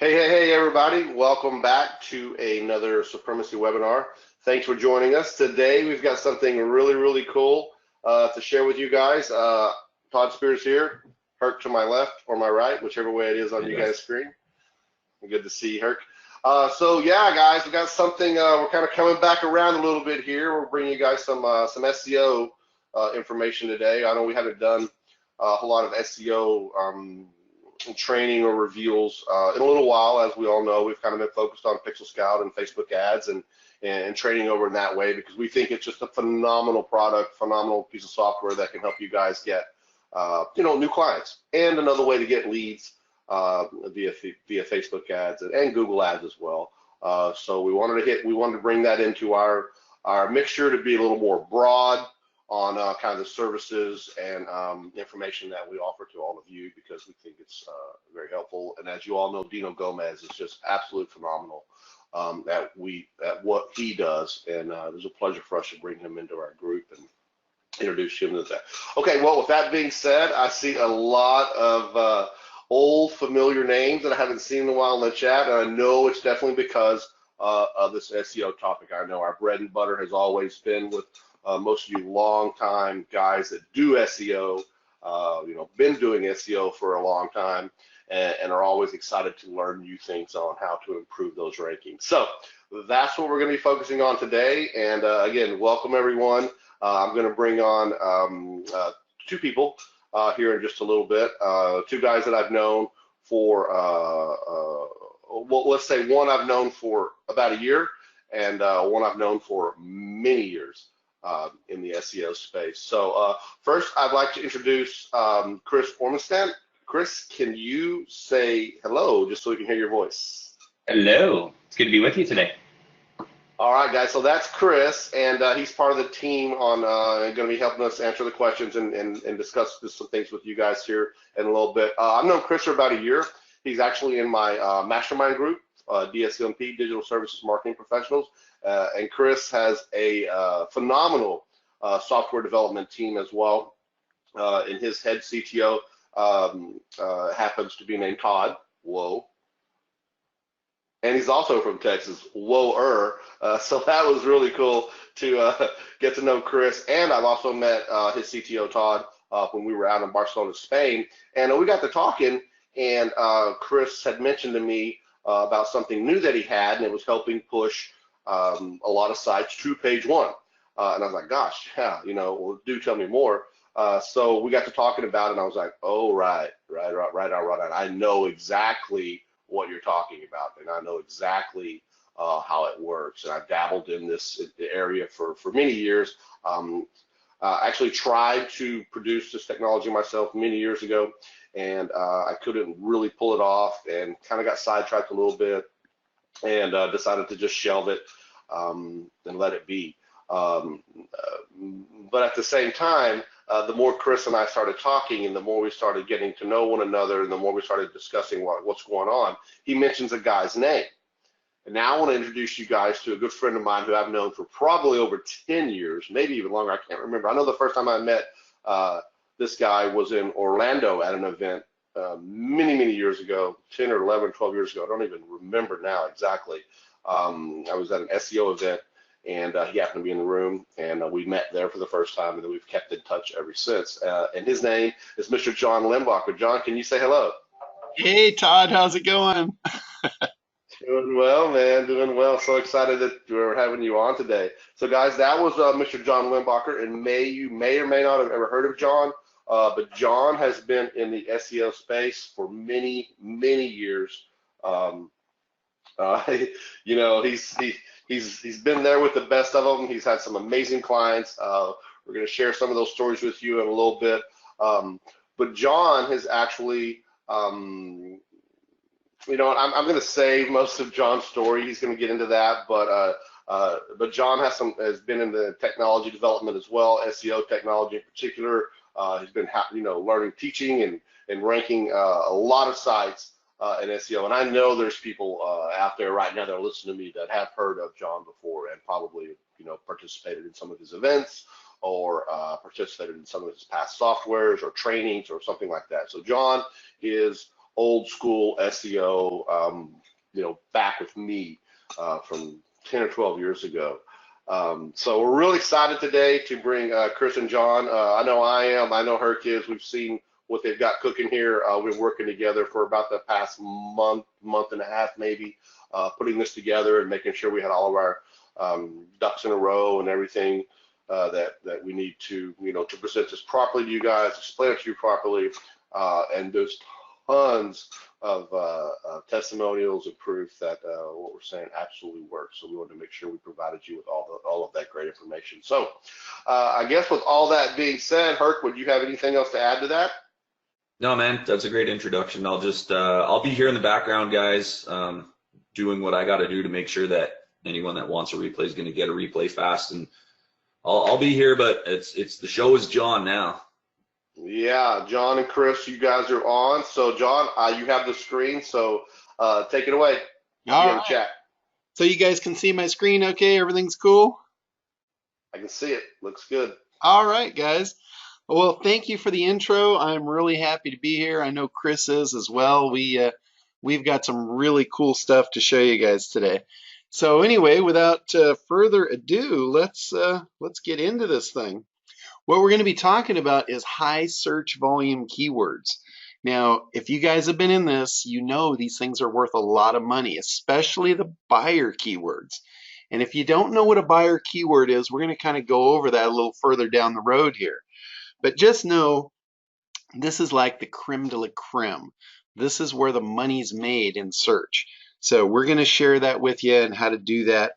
Hey, everybody. Welcome back to another Supremacy webinar. Thanks for joining us. Today, we've got something really cool to share with you guys. Todd Spears here, Herc to my left or my right, whichever way it is on you guys' screen. Good to see you, Herc. So yeah, guys, we got something, we're kind of coming back around a little bit here. We're bringing you guys some SEO information today. I know we haven't done a whole lot of SEO training or reveals in a little while. As we all know, we've kind of been focused on Pixel Scout and Facebook ads and training over in that way, because we think it's just a phenomenal product, phenomenal piece of software that can help you guys get new clients, and another way to get leads via Facebook ads and Google ads as well. So we wanted to bring that into our mixture to be a little more broad on kind of the services and information that we offer to all of you, because we think it's very helpful. And as you all know, Dino Gomez is just absolutely phenomenal at what he does, and it was a pleasure for us to bring him into our group and introduce him to that. Okay, well, with that being said, I see a lot of old familiar names that I haven't seen in a while in the chat, and I know it's definitely because of this SEO topic. I know our bread and butter has always been with most of you long-time guys that do SEO, been doing SEO for a long time, and are always excited to learn new things on how to improve those rankings. So that's what we're going to be focusing on today. And again, welcome everyone. I'm going to bring on two people here in just a little bit. Two guys that I've known for, well, let's say one I've known for about a year, and one I've known for many years in the SEO space. So first, I'd like to introduce Chris Ormsted. Chris, can you say hello just so we can hear your voice? Hello. It's good to be with you today. All right, guys. So that's Chris, and he's part of the team on going to be helping us answer the questions and discuss some things with you guys here in a little bit. I've known Chris for about a year. He's actually in my mastermind group, DSMP, Digital Services Marketing Professionals. And Chris has a phenomenal software development team as well. And his head CTO happens to be named Todd. Whoa. And he's also from Texas. Whoa-er. So that was really cool to get to know Chris. And I've also met his CTO, Todd, when we were out in Barcelona, Spain. And we got to talking, and Chris had mentioned to me about something new that he had, and it was helping push a lot of sites to page one. And I was like, gosh, yeah, well, do tell me more. So we got to talking about it, and I was like, oh, right. I know exactly what you're talking about, and I know exactly how it works. And I've dabbled in this area for many years. Actually tried to produce this technology myself many years ago, and I couldn't really pull it off, and kind of got sidetracked a little bit, and decided to just shelve it and let it be. But at the same time, the more Chris and I started talking, and the more we started getting to know one another, and the more we started discussing what's going on, he mentions a guy's name. And now I want to introduce you guys to a good friend of mine who I've known for probably over 10 years, maybe even longer. I can't remember. I know the first time I met this guy was in Orlando at an event many years ago, 10 or 11, 12 years ago. I don't even remember now exactly. I was at an SEO event, and he happened to be in the room, and we met there for the first time, and then we've kept in touch ever since. And his name is Mr. John Limbacher. John, can you say hello? Hey, Todd, how's it going? Doing well, man, doing well. So excited that we're having you on today. So guys, that was Mr. John Limbacher, and you may or may not have ever heard of John, but John has been in the SEO space for many years. He's been there with the best of them. He's had some amazing clients. We're going to share some of those stories with you in a little bit. But John has actually, I'm going to save most of John's story. He's going to get into that, but John has been in the technology development as well, SEO technology in particular. He's been learning, teaching, and ranking a lot of sites in SEO. And I know there's people out there right now that are listening to me that have heard of John before, and probably participated in some of his events, or participated in some of his past softwares or trainings or something like that. So John is old school SEO, back with me from 10 or 12 years ago. So we're really excited today to bring Chris and John. I know I am. I know her kids. We've seen what they've got cooking here. We've been working together for about the past month and a half, maybe, putting this together and making sure we had all of our ducks in a row and everything that we need to, to present this properly to you guys, explain it to you properly, and there's tons of testimonials and proof that what we're saying absolutely works. So we wanted to make sure we provided you with all of that great information. So I guess with all that being said, Herc, would you have anything else to add to that? No, man, that's a great introduction. I'll just I'll be here in the background, guys, doing what I got to do to make sure that anyone that wants a replay is going to get a replay fast, and I'll be here. But it's the show is John now. Yeah, John and Chris, you guys are on. So John, you have the screen, so take it away. All right. Chat. So you guys can see my screen okay? Everything's cool? I can see it. Looks good. All right, guys. Well, thank you for the intro. I'm really happy to be here. I know Chris is as well. We've got some really cool stuff to show you guys today. So anyway, without further ado, let's get into this thing. What we're going to be talking about is high search volume keywords. Now, if you guys have been in this, you know these things are worth a lot of money, especially the buyer keywords. And if you don't know what a buyer keyword is, we're going to kind of go over that a little further down the road here. But just know this is like the creme de la creme. This is where the money's made in search. So we're going to share that with you and how to do that.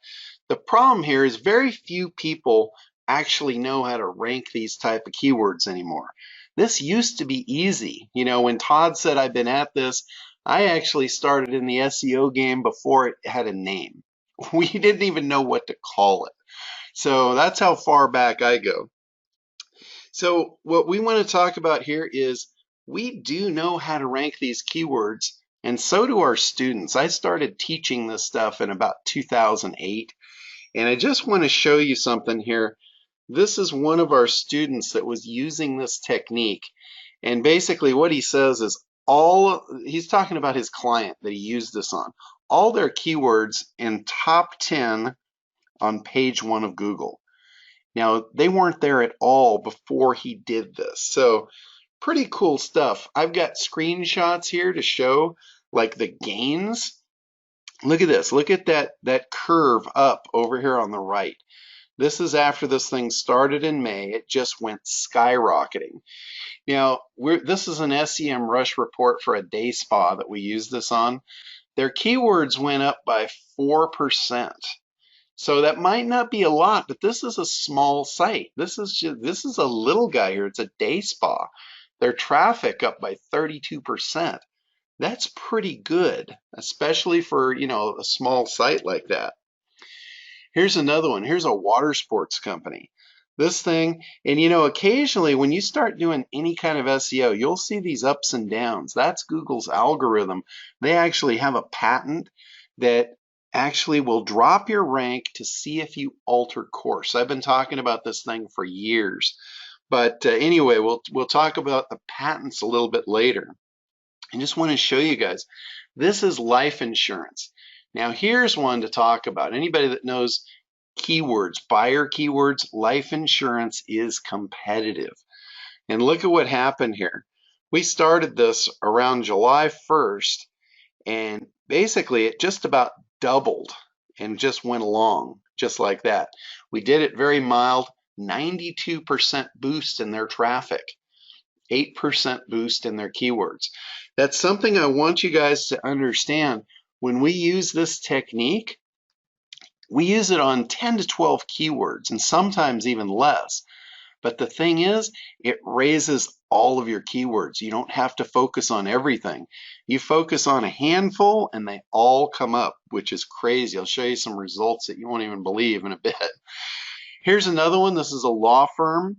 The problem here is very few people actually know how to rank these type of keywords anymore. This used to be easy. When Todd said I've been at this, I actually started in the SEO game before it had a name. We didn't even know what to call it. So that's how far back I go. So what we want to talk about here is we do know how to rank these keywords, and so do our students. I started teaching this stuff in about 2008, and I just want to show you something here. This is one of our students that was using this technique, and basically what he says is he's talking about his client that he used this on. All their keywords in top 10 on page 1 of Google. Now, they weren't there at all before he did this. So pretty cool stuff. I've got screenshots here to show like the gains. Look at this. Look at that curve up over here on the right. This is after this thing started in May. It just went skyrocketing. Now, this is an SEM Rush report for a day spa that we use this on. Their keywords went up by 4%. So that might not be a lot, but this is a small site. This is a little guy here. It's a day spa. Their traffic up by 32%. That's pretty good, especially for, a small site like that. Here's another one. Here's a water sports company. This thing, and occasionally when you start doing any kind of SEO, you'll see these ups and downs. That's Google's algorithm. They actually have a patent that actually will drop your rank to see if you alter course. I've been talking about this thing for years. But anyway, we'll talk about the patents a little bit later. I just want to show you guys. This is life insurance. Now here's one to talk about. Anybody that knows keywords, buyer keywords, life insurance is competitive. And look at what happened here. We started this around July 1st, and basically it just about doubled and just went along just like that. We did it very mild, 92% boost in their traffic, 8% boost in their keywords. That's something I want you guys to understand. When we use this technique, we use it on 10 to 12 keywords and sometimes even less. But the thing is, it raises all of your keywords. You don't have to focus on everything. You focus on a handful and they all come up, which is crazy. I'll show you some results that you won't even believe in a bit. Here's another one. This is a law firm.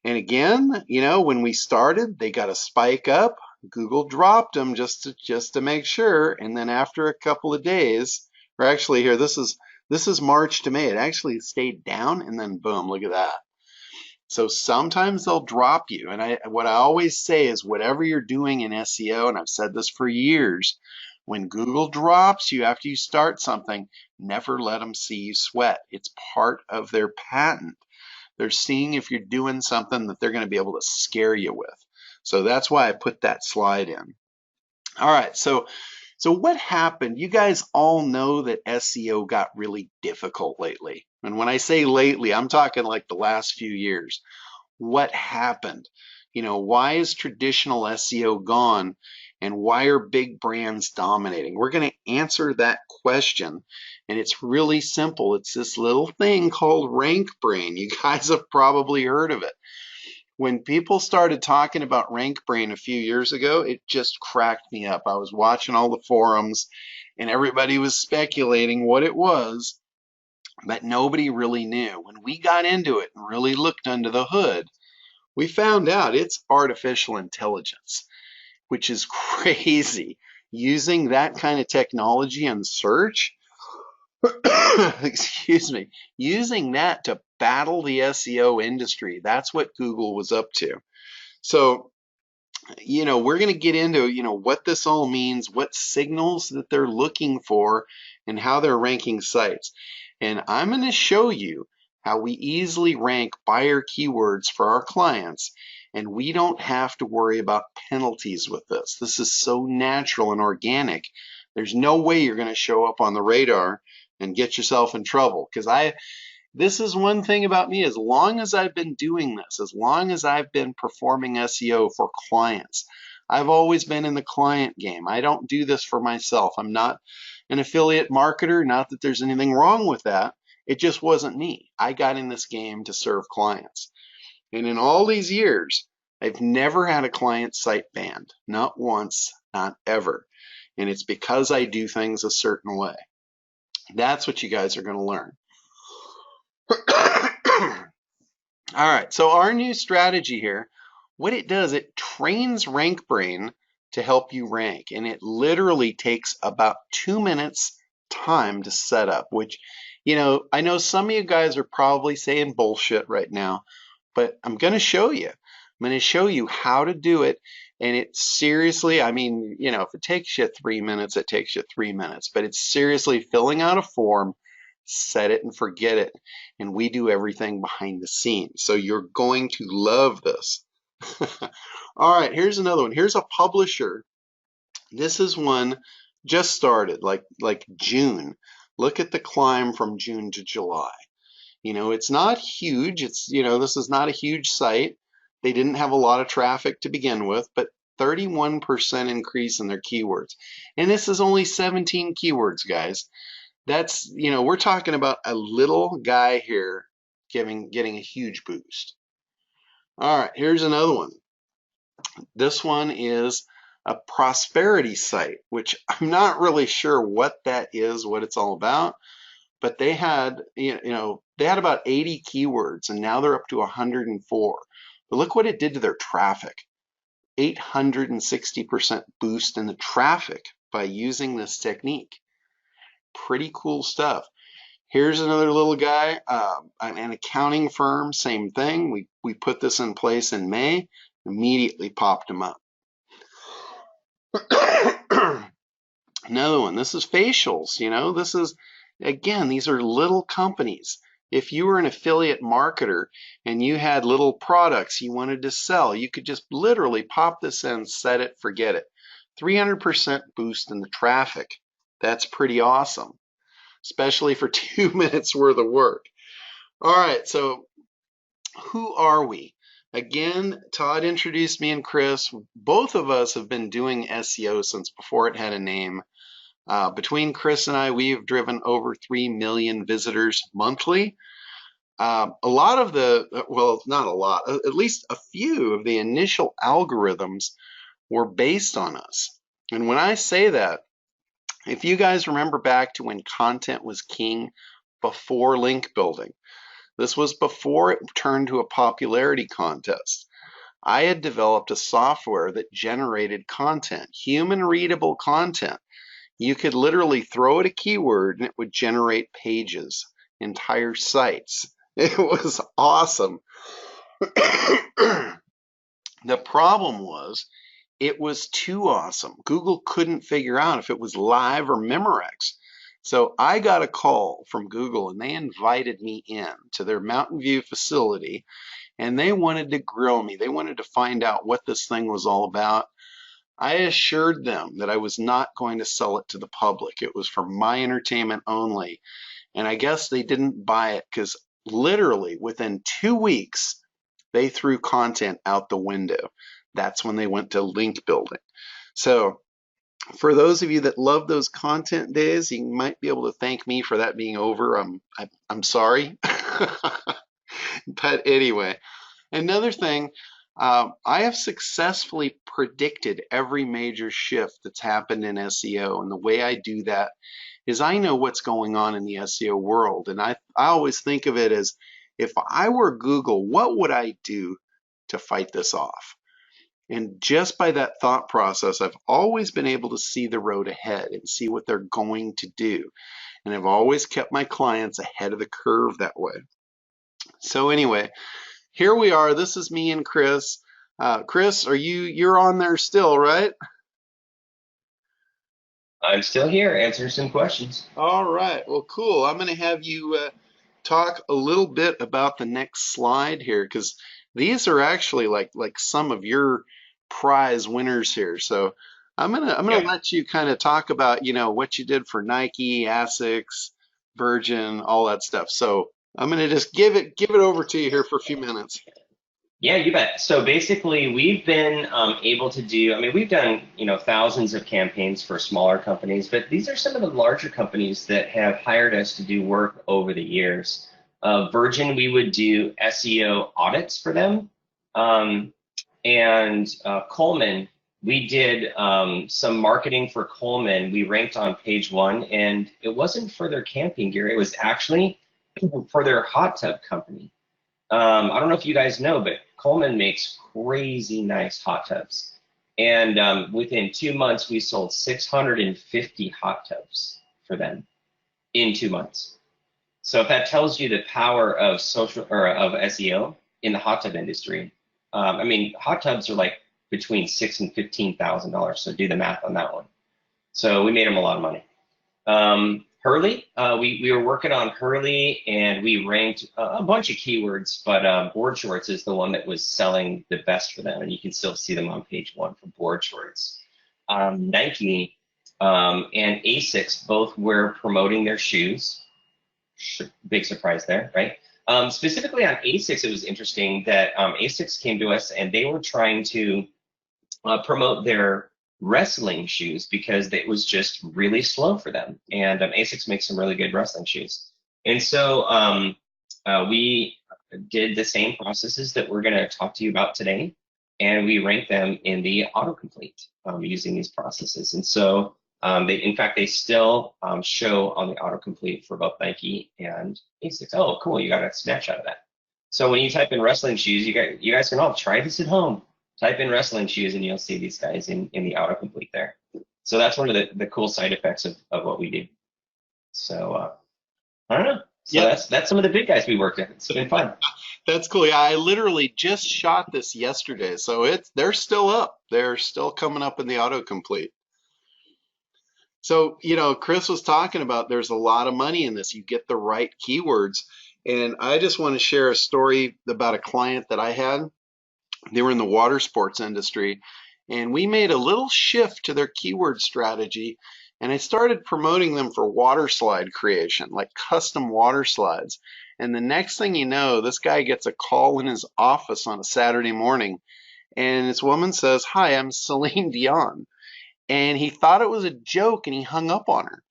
And again, when we started, they got a spike up. Google dropped them just to make sure. And then after a couple of days, or actually here, this is March to May. It actually stayed down and then boom, look at that. So sometimes they'll drop you. And what I always say is whatever you're doing in SEO, and I've said this for years, when Google drops you after you start something, never let them see you sweat. It's part of their patent. They're seeing if you're doing something that they're going to be able to scare you with. So that's why I put that slide in. All right, so what happened? You guys all know that SEO got really difficult lately. And when I say lately, I'm talking like the last few years. What happened? You know, why is traditional SEO gone and why are big brands dominating? We're going to answer that question, and it's really simple. It's this little thing called RankBrain. You guys have probably heard of it. When people started talking about RankBrain a few years ago, it just cracked me up. I was watching all the forums and everybody was speculating what it was, but nobody really knew. When we got into it and really looked under the hood, we found out it's artificial intelligence, which is crazy. Using that kind of technology in search, excuse me, using that to battle the SEO industry. That's what Google was up to. So, you know, we're going to get into, you know, what this all means, what signals that they're looking for, and how they're ranking sites. And I'm going to show you how we easily rank buyer keywords for our clients, and we don't have to worry about penalties with this. This is so natural and organic. There's no way you're going to show up on the radar and get yourself in trouble, because this is one thing about me. As long as I've been doing this, as long as I've been performing SEO for clients, I've always been in the client game. I don't do this for myself. I'm not an affiliate marketer. Not that there's anything wrong with that. It just wasn't me. I got in this game to serve clients. And in all these years, I've never had a client site banned. Not once, not ever. And it's because I do things a certain way. That's what you guys are going to learn. All right, so our new strategy here, what it does, it trains RankBrain to help you rank, and it literally takes about 2 minutes time to set up, which, you know, I know some of you guys are probably saying bullshit right now, but I'm going to show you. I'm going to show you how to do it, and it seriously, I mean, you know, if it takes you 3 minutes, it takes you 3 minutes, but it's seriously filling out a form, set it and forget it. And we do everything behind the scenes. So you're going to love this. All right, here's another one. Here's a publisher. This is one just started, like June. Look at the climb from June to July. You know, it's not huge. It's, you know, this is not a huge site. They didn't have a lot of traffic to begin with, but 31% increase in their keywords. And this is only 17 keywords, guys. That's, you know, we're talking about a little guy here getting a huge boost. All right, here's another one. This one is a prosperity site, which I'm not really sure what that is, what it's all about, but they had, you know, they had about 80 keywords and now they're up to 104. But look what it did to their traffic. 860% boost in the traffic by using this technique. Pretty cool stuff. Here's another little guy, an accounting firm, same thing. We put this in place in May, immediately popped him up. Another one, this is facials, you know, this is, again, these are little companies. If you were an affiliate marketer and you had little products you wanted to sell, you could just literally pop this in, set it, forget it. 300% boost in the traffic. That's pretty awesome, especially for 2 minutes worth of work. All right, so who are we? Again, Todd introduced me and Chris. Both of us have been doing SEO since before it had a name. Between Chris and I, we've driven over 3 million visitors monthly. A lot of the, well, not a lot, at least a few of the initial algorithms were based on us. And when I say that, if you guys remember back to when content was king before link building, this was before it turned to a popularity contest. I had developed a software that generated content, human readable content. You could literally throw it a keyword and it would generate pages, entire sites. It was awesome. The problem was it was too awesome. Google couldn't figure out if it was live or Memorex. So I got a call from Google and they invited me in to their Mountain View facility and they wanted to grill me. They wanted to find out what this thing was all about. I assured them that I was not going to sell it to the public. It was for my entertainment only. And I guess they didn't buy it because literally within 2 weeks, they threw content out the window. That's when they went to link building. So for those of you that love those content days, you might be able to thank me for that being over. I'm sorry. But anyway, another thing, I have successfully predicted every major shift that's happened in SEO. And the way I do that is I know what's going on in the SEO world. And I always think of it as if I were Google, what would I do to fight this off? And just by that thought process, I've always been able to see the road ahead and see what they're going to do. And I've always kept my clients ahead of the curve that way. So anyway, here we are. This is me and Chris. Chris, you're on there still, right? I'm still here answering some questions. All right. Well, cool. I'm going to have you talk a little bit about the next slide here because these are actually like some of your prize winners here. So I'm gonna let you kind of talk about what you did for Nike, ASICS, Virgin, all that stuff. So I'm gonna just give it over to you here for a few minutes. Yeah, you bet. So basically, we've been able to do, I mean, we've done, thousands of campaigns for smaller companies, but these are some of the larger companies that have hired us to do work over the years. Virgin, we would do SEO audits for them. And Coleman, we did some marketing for Coleman. We ranked on page 1, and it wasn't for their camping gear. It was actually for their hot tub company. I don't know if you guys know, but Coleman makes crazy nice hot tubs. And within 2 months, we sold 650 hot tubs for them in 2 months. So if that tells you the power of social or of SEO in the hot tub industry, I mean, hot tubs are like between $6,000 and $15,000. So do the math on that one. So we made them a lot of money. Hurley, we were working on Hurley and we ranked a bunch of keywords, but board shorts is the one that was selling the best for them. And you can still see them on page 1 for board shorts. Nike and ASICS both were promoting their shoes. Big surprise there, right? Specifically on ASICS, it was interesting that ASICS came to us and they were trying to promote their wrestling shoes because it was just really slow for them. And ASICS makes some really good wrestling shoes. And so we did the same processes that we're going to talk to you about today, and we ranked them in the autocomplete using these processes. And so in fact, they still show on the autocomplete for both Nike and ASICS. Oh, cool, you got a snapshot of that. So when you type in wrestling shoes, you guys can all try this at home. Type in wrestling shoes and you'll see these guys in the autocomplete there. So that's one of the cool side effects of what we do. So I don't know. So yeah, that's some of the big guys we worked with. It's been fun. That's cool. Yeah, I literally just shot this yesterday. So they're still up. They're still coming up in the autocomplete. So, Chris was talking about there's a lot of money in this. You get the right keywords. And I just want to share a story about a client that I had. They were in the water sports industry, and we made a little shift to their keyword strategy, and I started promoting them for water slide creation, like custom water slides. And the next thing you know, this guy gets a call in his office on a Saturday morning, and this woman says, "Hi, I'm Celine Dion." And he thought it was a joke, and he hung up on her.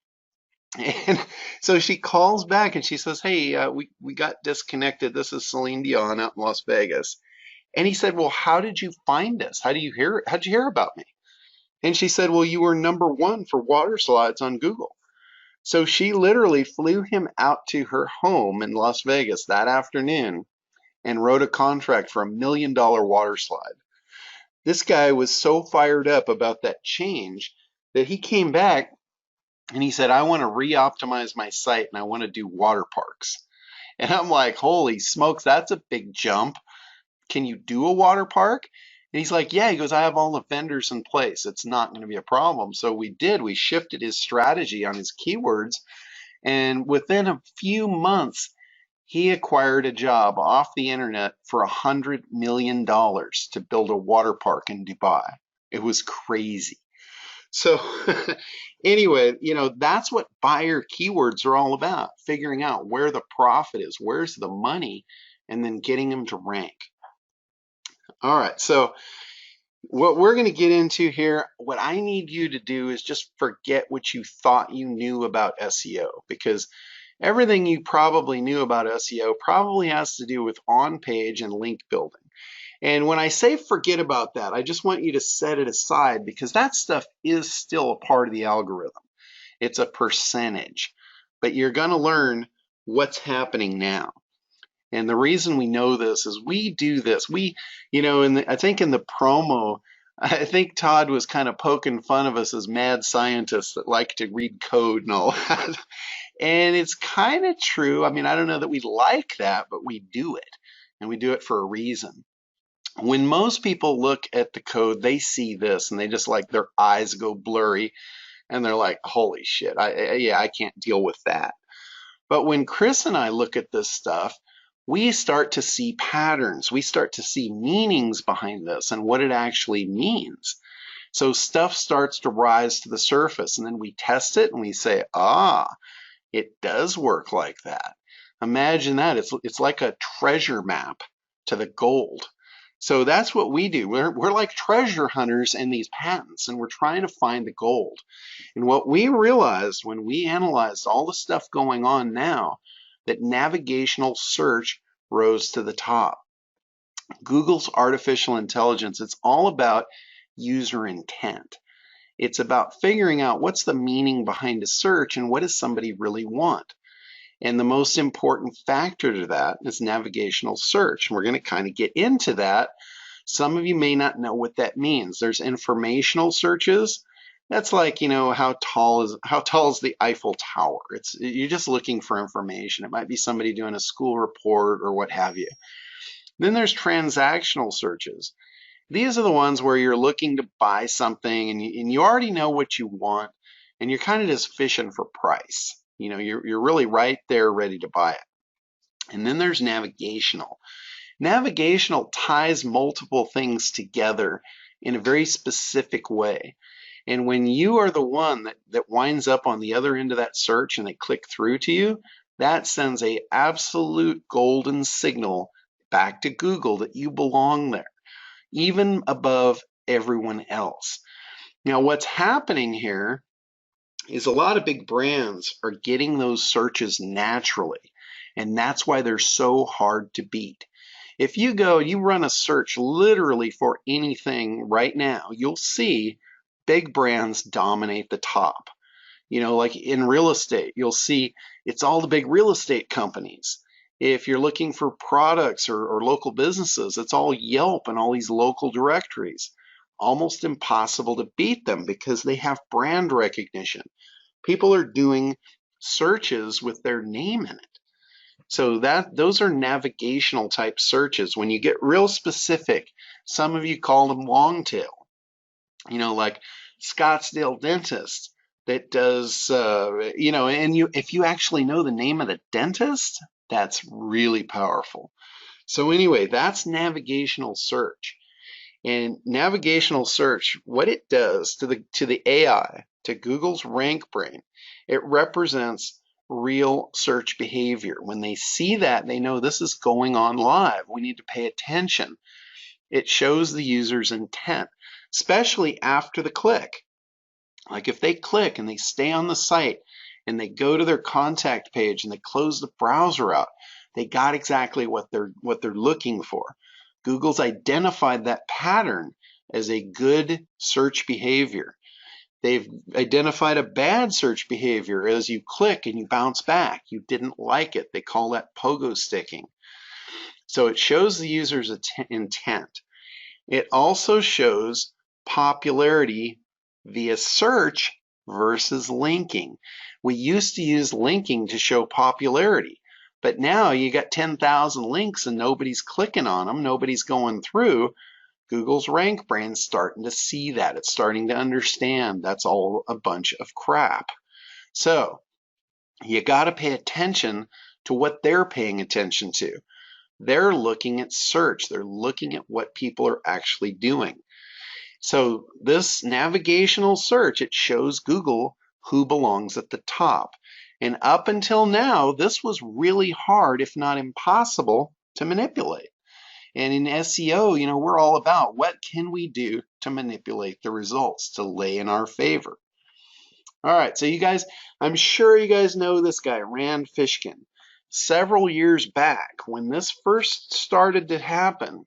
And so she calls back, and she says, "Hey, we got disconnected. This is Celine Dion out in Las Vegas." And he said, "Well, how did you find us? How'd you hear about me?" And she said, "Well, you were #1 for water slides on Google." So she literally flew him out to her home in Las Vegas that afternoon and wrote a contract for $1 million water slide. This guy was so fired up about that change that he came back and he said, "I want to re-optimize my site and I want to do water parks." And I'm like, holy smokes, that's a big jump. can you do a water park? And he's like, yeah. He goes, I have all the vendors in place. It's not going to be a problem. So we did. We shifted his strategy on his keywords. And within a few months, he acquired a job off the internet for $100 million to build a water park in Dubai. It was crazy. So anyway, that's what buyer keywords are all about, figuring out where the profit is, where's the money, and then getting them to rank. All right, so what we're going to get into here, what I need you to do is just forget what you thought you knew about SEO, because everything you probably knew about SEO probably has to do with on-page and link building. And when I say forget about that, I just want you to set it aside, because that stuff is still a part of the algorithm. It's a percentage, but you're going to learn what's happening now. And the reason we know this is we do this. I think in the promo, I think Todd was kind of poking fun of us as mad scientists that like to read code and all that. And it's kind of true. I mean, I don't know that we like that, but we do it. And we do it for a reason. When most people look at the code, they see this and they just like their eyes go blurry and they're like, holy shit, I can't deal with that. But when Chris and I look at this stuff, we start to see patterns. We start to see meanings behind this and what it actually means. So stuff starts to rise to the surface, and then we test it and we say, it does work like that. Imagine that. It's like a treasure map to the gold. So that's what we do. We're like treasure hunters in these patents, and we're trying to find the gold. And what we realized when we analyzed all the stuff going on now, that navigational search rose to the top. Google's artificial intelligence, it's all about user intent. It's about figuring out what's the meaning behind a search and what does somebody really want. And the most important factor to that is navigational search. And we're going to kind of get into that. Some of you may not know what that means. There's informational searches. That's like, how tall is the Eiffel Tower? You're just looking for information. It might be somebody doing a school report or what have you. Then there's transactional searches. These are the ones where you're looking to buy something and you already know what you want, and you're kind of just fishing for price. You're really right there ready to buy it. And then there's navigational. Navigational ties multiple things together in a very specific way. And when you are the one that winds up on the other end of that search and they click through to you, that sends a absolute golden signal back to Google that you belong there, even above everyone else. Now, what's happening here is a lot of big brands are getting those searches naturally, and that's why they're so hard to beat. If you run a search literally for anything right now, you'll see big brands dominate the top. Like in real estate, you'll see it's all the big real estate companies. If you're looking for products or local businesses, it's all Yelp and all these local directories. Almost impossible to beat them because they have brand recognition. People are doing searches with their name in it. So those are navigational type searches. When you get real specific, some of you call them long tail. Like Scottsdale Dentist that does, if you actually know the name of the dentist, that's really powerful. So anyway, that's navigational search. And navigational search, what it does to the AI, to Google's RankBrain, it represents real search behavior. When they see that, they know this is going on live. We need to pay attention. It shows the user's intent, especially after the click. Like if they click and they stay on the site and they go to their contact page and they close the browser out, they got exactly what they're looking for. Google's identified that pattern as a good search behavior. They've identified a bad search behavior as you click and you bounce back. You didn't like it. They call that pogo sticking. So it shows the user's intent. It also shows popularity via search versus linking. We used to use linking to show popularity, But now you got 10,000 links and nobody's clicking on them, nobody's going through. Google's RankBrain's starting to see that. It's starting to understand that's all a bunch of crap. So you got to pay attention to what they're paying attention to. They're looking at search. They're looking at what people are actually doing. So this navigational search, it shows Google who belongs at the top. And up until now, this was really hard, if not impossible, to manipulate. And in SEO, we're all about what can we do to manipulate the results, to lay in our favor. All right, so you guys, I'm sure you guys know this guy, Rand Fishkin. Several years back, when this first started to happen,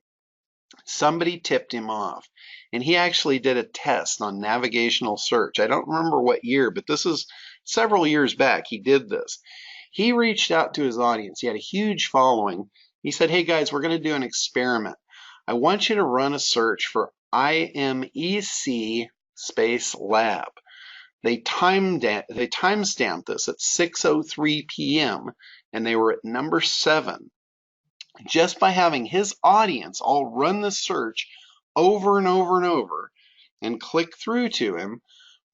somebody tipped him off. And he actually did a test on navigational search. I don't remember what year, but this is several years back he did this. He reached out to his audience. He had a huge following. He said, hey guys, we're going to do an experiment. I want you to run a search for IMEC space lab. They timestamped this at 6:03 p.m. and they were at number 7. Just by having his audience all run the search over and over and over and click through to him,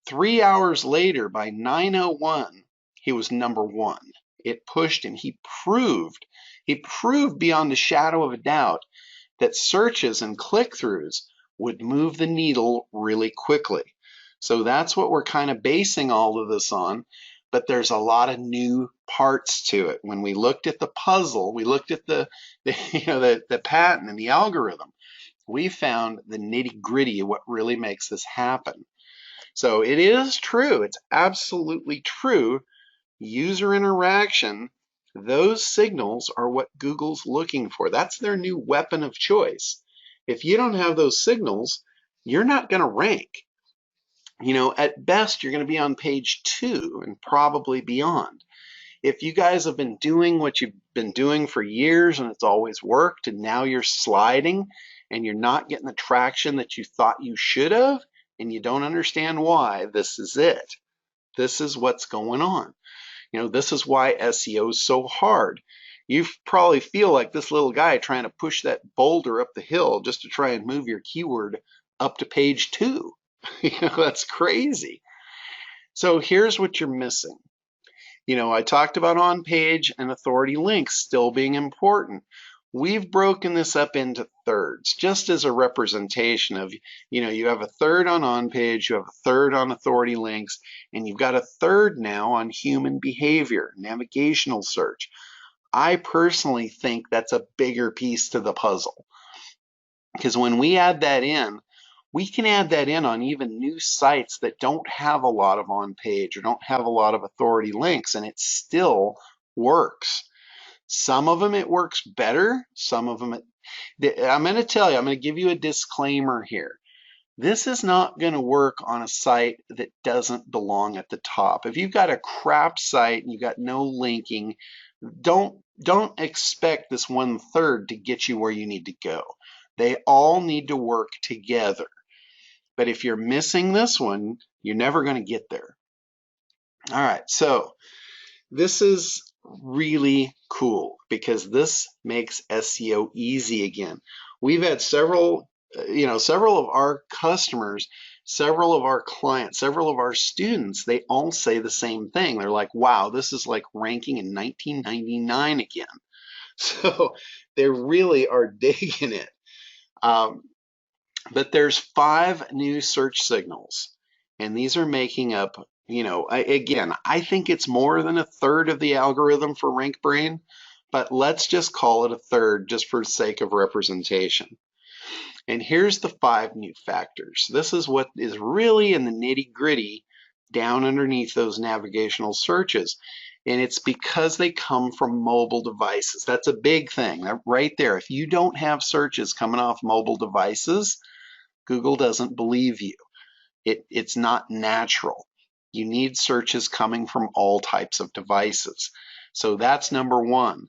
3 hours later by 9:01, he was number 1. It pushed him. He proved beyond a shadow of a doubt that searches and click-throughs would move the needle really quickly. So that's what we're kind of basing all of this on, but there's a lot of new parts to it. When we looked at the puzzle, we looked at the pattern and the algorithm, we found the nitty-gritty of what really makes this happen. So it is true. It's absolutely true. User interaction, those signals are what Google's looking for. That's their new weapon of choice. If you don't have those signals, you're not going to rank. At best, you're going to be on page 2 and probably beyond. If you guys have been doing what you've been doing for years and it's always worked, and now you're sliding and you're not getting the traction that you thought you should have, and you don't understand why, this is it. This is what's going on. This is why SEO is so hard. You probably feel like this little guy trying to push that boulder up the hill just to try and move your keyword up to page 2. That's crazy. So here's what you're missing. I talked about on-page and authority links still being important. We've broken this up into thirds, just as a representation of, you have a third on-page, you have a third on authority links, and you've got a third now on human behavior, navigational search. I personally think that's a bigger piece to the puzzle, because when we add that in, we can add that in on even new sites that don't have a lot of on-page or don't have a lot of authority links, and it still works. Some of them it works better. Some of them, I'm going to give you a disclaimer here. This is not going to work on a site that doesn't belong at the top. If you've got a crap site and you've got no linking, don't expect this 1/3 to get you where you need to go. They all need to work together. But if you're missing this one, you're never going to get there. All right, so this is really cool because this makes SEO easy again. We've had several of our customers, several of our clients, several of our students, they all say the same thing. They're like, wow, this is like ranking in 1999 again. So they really are digging it. But there's 5 new search signals, and these are making up, I think it's more than 1/3 of the algorithm for RankBrain, but let's just call it 1/3 just for the sake of representation. And here's the 5 new factors. This is what is really in the nitty-gritty down underneath those navigational searches. And it's because they come from mobile devices. That's a big thing right there. If you don't have searches coming off mobile devices, Google doesn't believe you. It's not natural. You need searches coming from all types of devices. So that's number 1.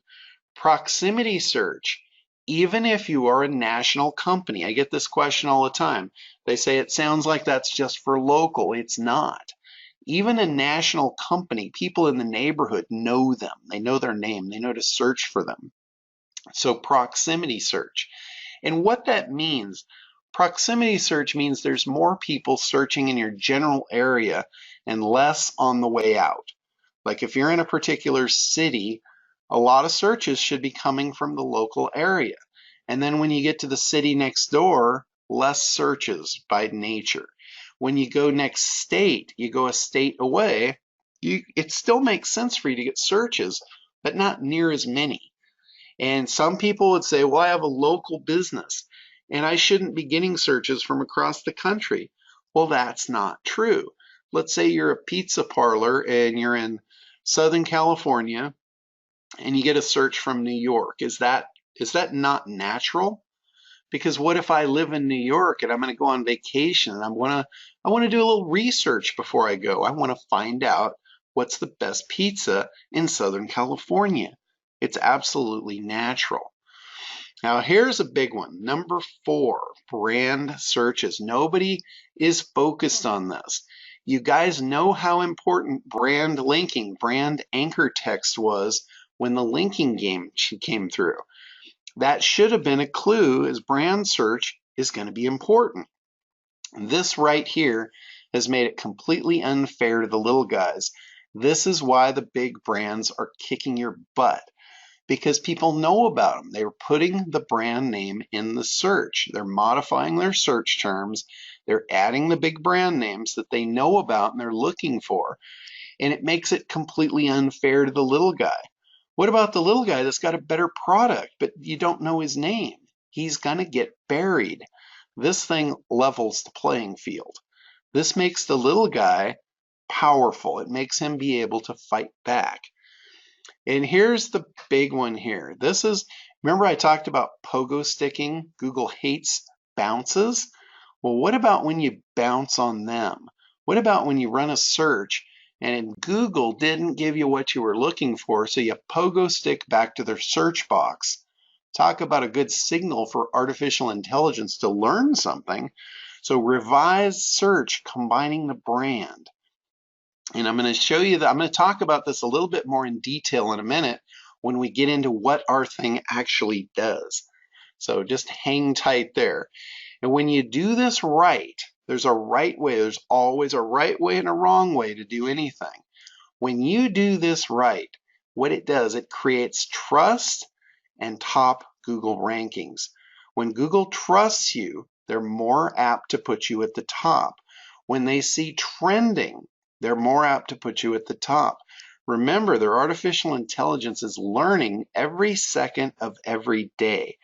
Proximity search. Even if you are a national company, I get this question all the time. They say it sounds like that's just for local. It's not. Even a national company, people in the neighborhood know them. They know their name. They know to search for them. So proximity search. And what that means, proximity search means there's more people searching in your general area and less on the way out. Like if you're in a particular city, a lot of searches should be coming from the local area. And then when you get to the city next door, less searches by nature. When you go next state, you go a state away, it still makes sense for you to get searches, but not near as many. And some people would say, well, I have a local business and I shouldn't be getting searches from across the country. Well, that's not true. Let's say you're a pizza parlor and you're in Southern California and you get a search from New York. Is that not natural? Because what if I live in New York and I'm going to go on vacation and I want to do a little research before I go. I want to find out what's the best pizza in Southern California. It's absolutely natural. Now here's a big one. Number 4, brand searches. Nobody is focused on this. You guys know how important brand linking, brand anchor text was when the linking game came through. That should have been a clue, as brand search is going to be important. This right here has made it completely unfair to the little guys. This is why the big brands are kicking your butt, because people know about them. They're putting the brand name in the search. They're modifying their search terms. They're adding the big brand names that they know about and they're looking for. And it makes it completely unfair to the little guy. What about the little guy that's got a better product, but you don't know his name? He's going to get buried. This thing levels the playing field. This makes the little guy powerful. It makes him be able to fight back. And here's the big one here. Remember I talked about pogo sticking? Google hates bounces. Well, what about when you bounce on them? What about when you run a search and Google didn't give you what you were looking for, so you pogo stick back to their search box? Talk about a good signal for artificial intelligence to learn something. So revised search combining the brand. And I'm going to show you that. I'm going to talk about this a little bit more in detail in a minute when we get into what our thing actually does. So just hang tight there. And when you do this right, there's a right way. There's always a right way and a wrong way to do anything. When you do this right, what it does, it creates trust and top Google rankings. When Google trusts you, they're more apt to put you at the top. When they see trending, they're more apt to put you at the top. Remember, their artificial intelligence is learning every second of every day,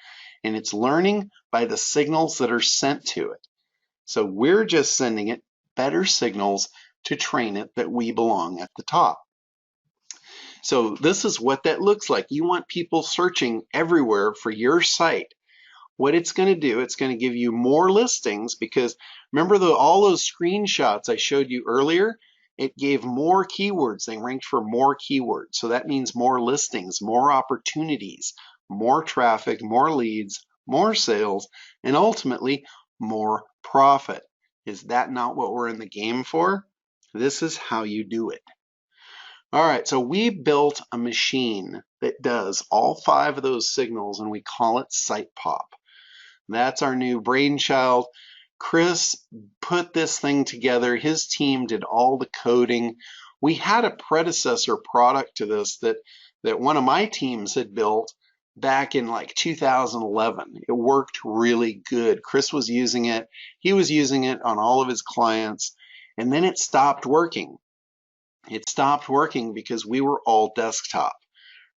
and it's learning by the signals that are sent to it. So we're just sending it better signals to train it that we belong at the top. So this is what that looks like. You want people searching everywhere for your site. What it's going to do, it's going to give you more listings, because remember all those screenshots I showed you earlier? It gave more keywords. They ranked for more keywords. So that means more listings, more opportunities, more traffic, more leads, more sales, and ultimately more profit. Is that not what we're in the game for? This is how you do it. All right, so we built a machine that does all 5 of those signals, and we call it Sitepop. That's our new brainchild. Chris put this thing together. His team did all the coding. We had a predecessor product to this that one of my teams had built back in like 2011. It worked really good. Chris was using it. He was using it on all of his clients, and then it stopped working. It stopped working because we were all desktop.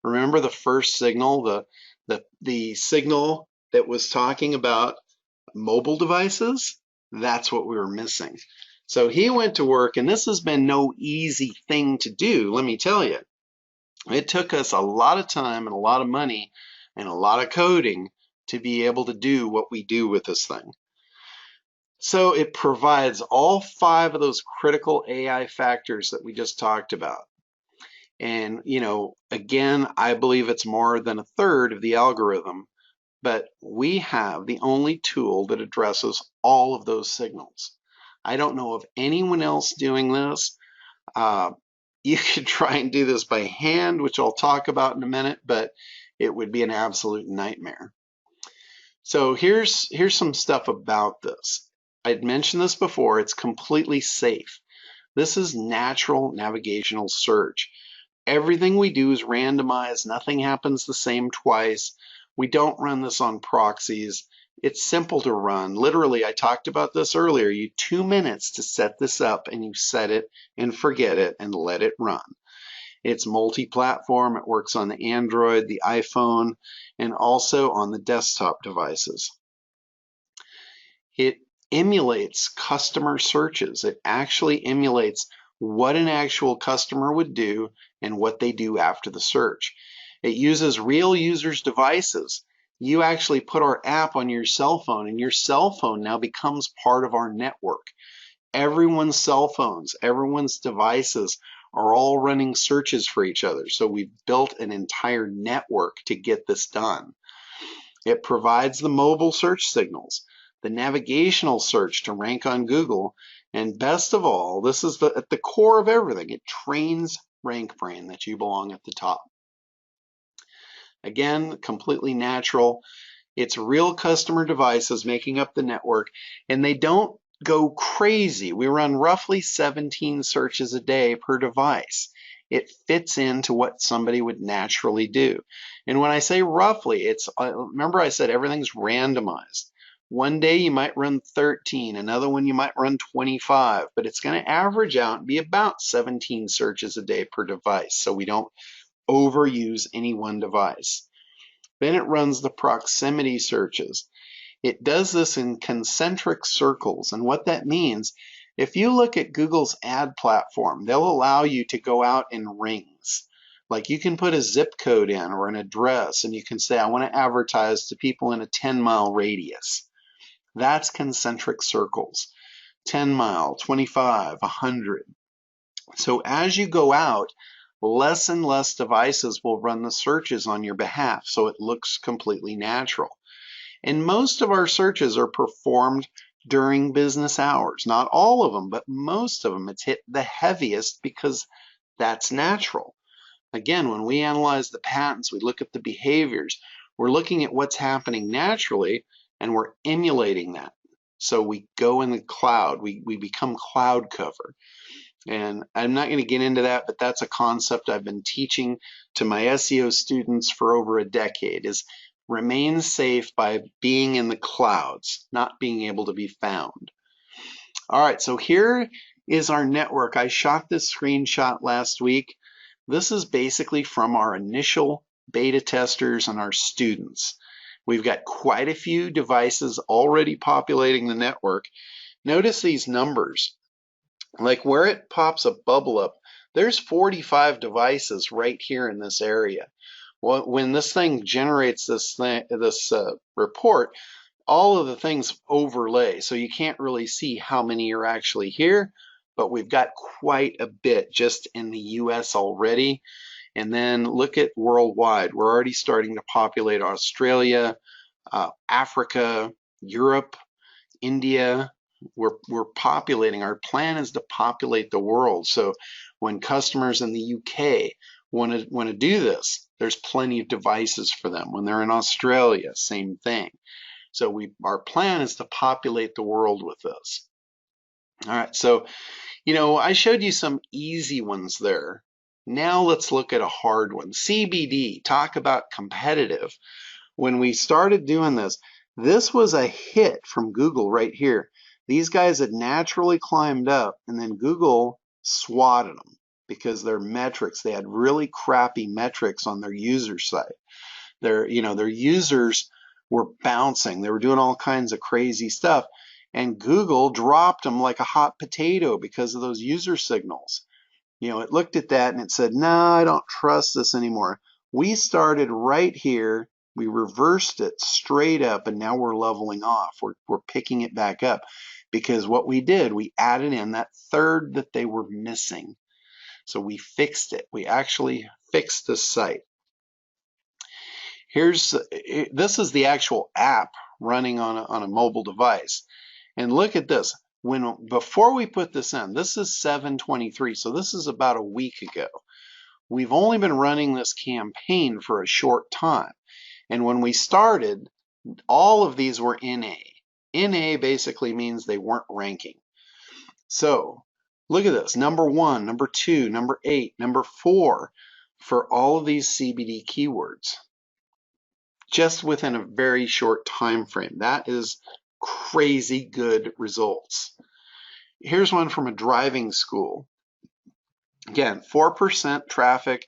Remember the first signal, the signal that was talking about mobile devices? That's what we were missing. So he went to work, and this has been no easy thing to do, let me tell you. It took us a lot of time and a lot of money and a lot of coding to be able to do what we do with this thing. So it provides all 5 of those critical AI factors that we just talked about. And, again, I believe it's more than a third of the algorithm, but we have the only tool that addresses all of those signals. I don't know of anyone else doing this. You could try and do this by hand, which I'll talk about in a minute, but it would be an absolute nightmare. So here's some stuff about this. I'd mentioned this before. It's completely safe. This is natural navigational search. Everything we do is randomized. Nothing happens the same twice. We don't run this on proxies. It's simple to run. Literally, I talked about this earlier. You 2 minutes to set this up, and you set it and forget it and let it run. It's multi-platform. It works on the Android, the iPhone, and also on the desktop devices. It emulates customer searches. It actually emulates what an actual customer would do and what they do after the search. It uses real users' devices. You actually put our app on your cell phone, and your cell phone now becomes part of our network. Everyone's cell phones, everyone's devices are all running searches for each other. So we've built an entire network to get this done. It provides the mobile search signals, the navigational search to rank on Google, and best of all, this is at the core of everything. It trains RankBrain that you belong at the top. Again, completely natural. It's real customer devices making up the network, and they don't go crazy. We run roughly 17 searches a day per device. It fits into what somebody would naturally do. And when I say roughly, it's, remember I said everything's randomized. One day you might run 13, another one you might run 25, but it's going to average out and be about 17 searches a day per device, so we don't overuse any one device. Then it runs the proximity searches. It does this in concentric circles, and what that means, if you look at Google's ad platform, they'll allow you to go out in rings. Like you can put a zip code in or an address, and you can say, I want to advertise to people in a 10-mile radius. That's concentric circles. 10 mile, 25, 100. So as you go out, less and less devices will run the searches on your behalf, so it looks completely natural. And most of our searches are performed during business hours. Not all of them, but most of them. It's hit the heaviest because that's natural. Again, when we analyze the patterns, we look at the behaviors, we're looking at what's happening naturally, and we're emulating that. So we go in the cloud, we become cloud cover. And I'm not going to get into that, but that's a concept I've been teaching to my SEO students for over a decade, is remain safe by being in the clouds, not being able to be found. All right, so here is our network. I shot this screenshot last week. This is basically from our initial beta testers and our students. We've got quite a few devices already populating the network. Notice these numbers. Like where it pops a bubble up, there's 45 devices right here in this area. Well, when this thing generates this report, all of the things overlay, so you can't really see how many are actually here, but we've got quite a bit just in the US already. And then look at worldwide. We're already starting to populate Australia, Africa, Europe, India. We're populating. Our plan is to populate the world. So when customers in the UK want to do this, there's plenty of devices for them. When they're in Australia, same thing. So our plan is to populate the world with this. All right, so I showed you some easy ones there. Now let's look at a hard one. CBD, talk about competitive. When we started doing this, this was a hit from Google right here. These guys had naturally climbed up, and then Google swatted them because their metrics, they had really crappy metrics on their user site. Their users were bouncing. They were doing all kinds of crazy stuff, and Google dropped them like a hot potato because of those user signals. It looked at that and it said, no, I don't trust this anymore. We started right here. We reversed it straight up, and now we're leveling off. We're picking it back up because what we did, we added in that third that they were missing. So we fixed it. We actually fixed the site. This is the actual app running on a mobile device. And look at this. before we put this in, this is 7/23, so this is about a week ago. We've only been running this campaign for a short time. And when we started, all of these were NA. NA basically means they weren't ranking. So look at this, number 1, number 2, number 8, number 4 for all of these CBD keywords, just within a very short time frame. That is crazy good results. Here's one from a driving school. Again, 4% traffic,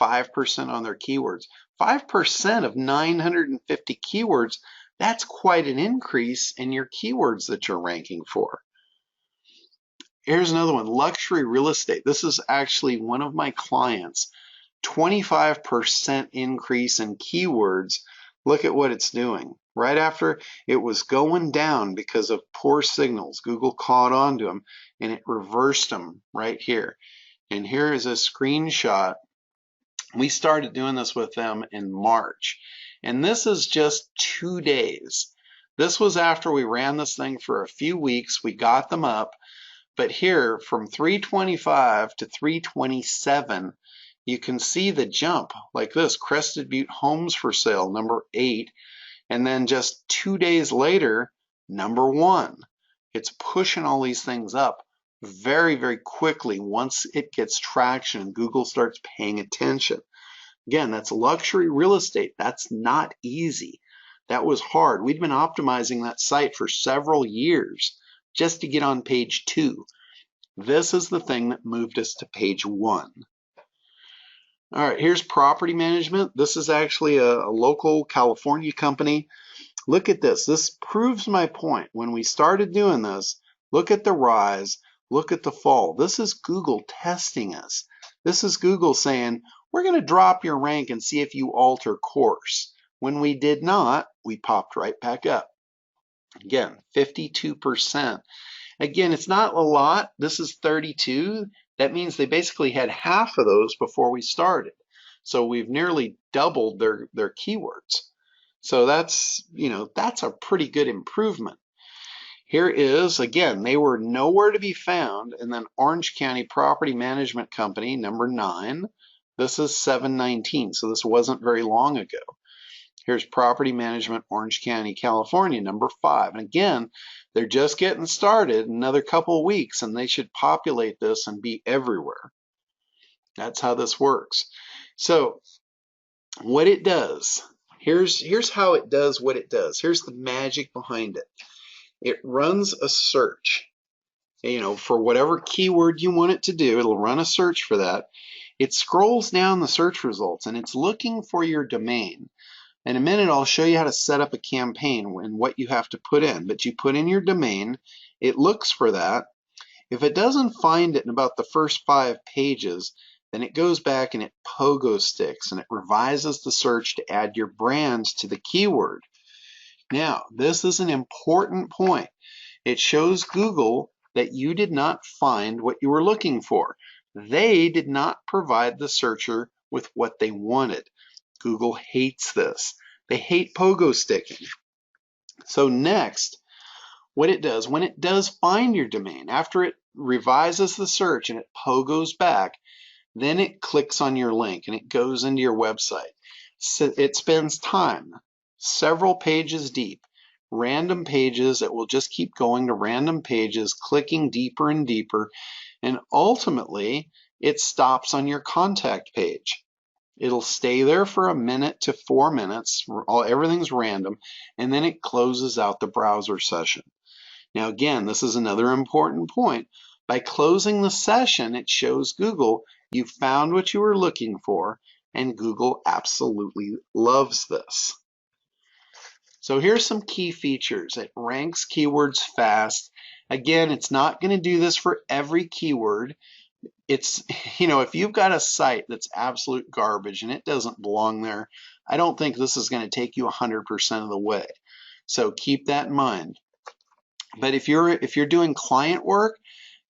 5% on their keywords. 5% of 950 keywords, that's quite an increase in your keywords that you're ranking for. Here's another one, luxury real estate. This is actually one of my clients. 25% increase in keywords. Look at what it's doing. Right after it was going down because of poor signals, Google caught on to them and it reversed them right here. And here is a screenshot. We started doing this with them in March. And this is just 2 days. This was after we ran this thing for a few weeks. We got them up. But here, from 325 to 327, you can see the jump like this. Crested Butte Homes for Sale, number 8. And then just 2 days later, number 1. It's pushing all these things up very, very quickly once it gets traction and Google starts paying attention. Again, that's luxury real estate. That's not easy. That was hard. We'd been optimizing that site for several years just to get on page 2. This is the thing that moved us to page 1. All right, here's property management. This is actually a local California company. Look at this. This proves my point. When we started doing this, look at the rise, look at the fall. This is Google testing us. This is Google saying, we're going to drop your rank and see if you alter course. When we did not, we popped right back up. Again, 52%. Again, it's not a lot. This is 32. That means they basically had half of those before we started. So we've nearly doubled their keywords. So that's, that's a pretty good improvement. Here is, again, they were nowhere to be found. And then Orange County Property Management Company, number 9. This is 7/19, so this wasn't very long ago. Here's Property Management, Orange County, California, number 5. And again, they're just getting started. Another couple of weeks, and they should populate this and be everywhere. That's how this works. So what it does, here's how it does what it does. Here's the magic behind it. It runs a search. For whatever keyword you want it to do, it'll run a search for that. It scrolls down the search results, and it's looking for your domain. In a minute, I'll show you how to set up a campaign and what you have to put in. But you put in your domain, it looks for that. If it doesn't find it in about the first 5 pages, then it goes back and it pogo sticks and it revises the search to add your brands to the keyword. Now, this is an important point. It shows Google that you did not find what you were looking for. They did not provide the searcher with what they wanted. Google hates this. They hate pogo sticking. So next, what it does, when it does find your domain, after it revises the search and it pogos back, then it clicks on your link and it goes into your website. So it spends time, several pages deep, random pages. It will just keep going to random pages, clicking deeper and deeper, and ultimately it stops on your contact page. It'll stay there for a minute to 4 minutes. Everything's random, and then it closes out the browser session. Now again, this is another important point. By closing the session, it shows Google you found what you were looking for, and Google absolutely loves this. So here's some key features. It ranks keywords fast. Again, it's not going to do this for every keyword. It's, if you've got a site that's absolute garbage and it doesn't belong there, I don't think this is going to take you 100% of the way. So keep that in mind. But if you're doing client work,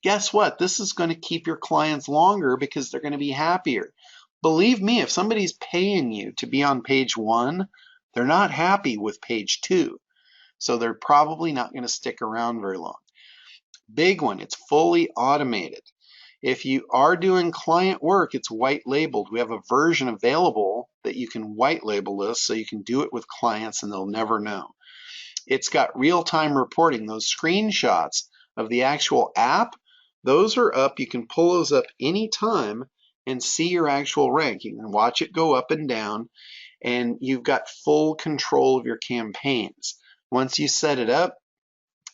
guess what? This is going to keep your clients longer because they're going to be happier. Believe me, if somebody's paying you to be on page 1, they're not happy with page 2. So they're probably not going to stick around very long. Big one, it's fully automated. If you are doing client work, it's white labeled. We have a version available that you can white label this so you can do it with clients and they'll never know. It's got real-time reporting. Those screenshots of the actual app, those are up. You can pull those up anytime and see your actual rank. You can watch it go up and down, and you've got full control of your campaigns. Once you set it up,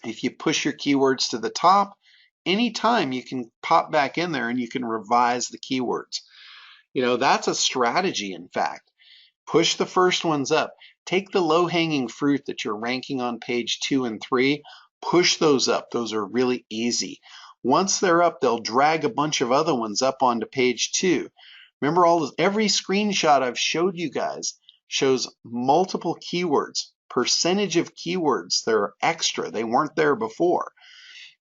if you push your keywords to the top, anytime you can pop back in there and you can revise the keywords. You know, that's a strategy, in fact. Push the first ones up. Take the low-hanging fruit that you're ranking on page 2 and 3, push those up. Those are really easy. Once they're up, they'll drag a bunch of other ones up onto page 2. Remember, every screenshot I've showed you guys shows multiple keywords, percentage of keywords that are extra. They weren't there before.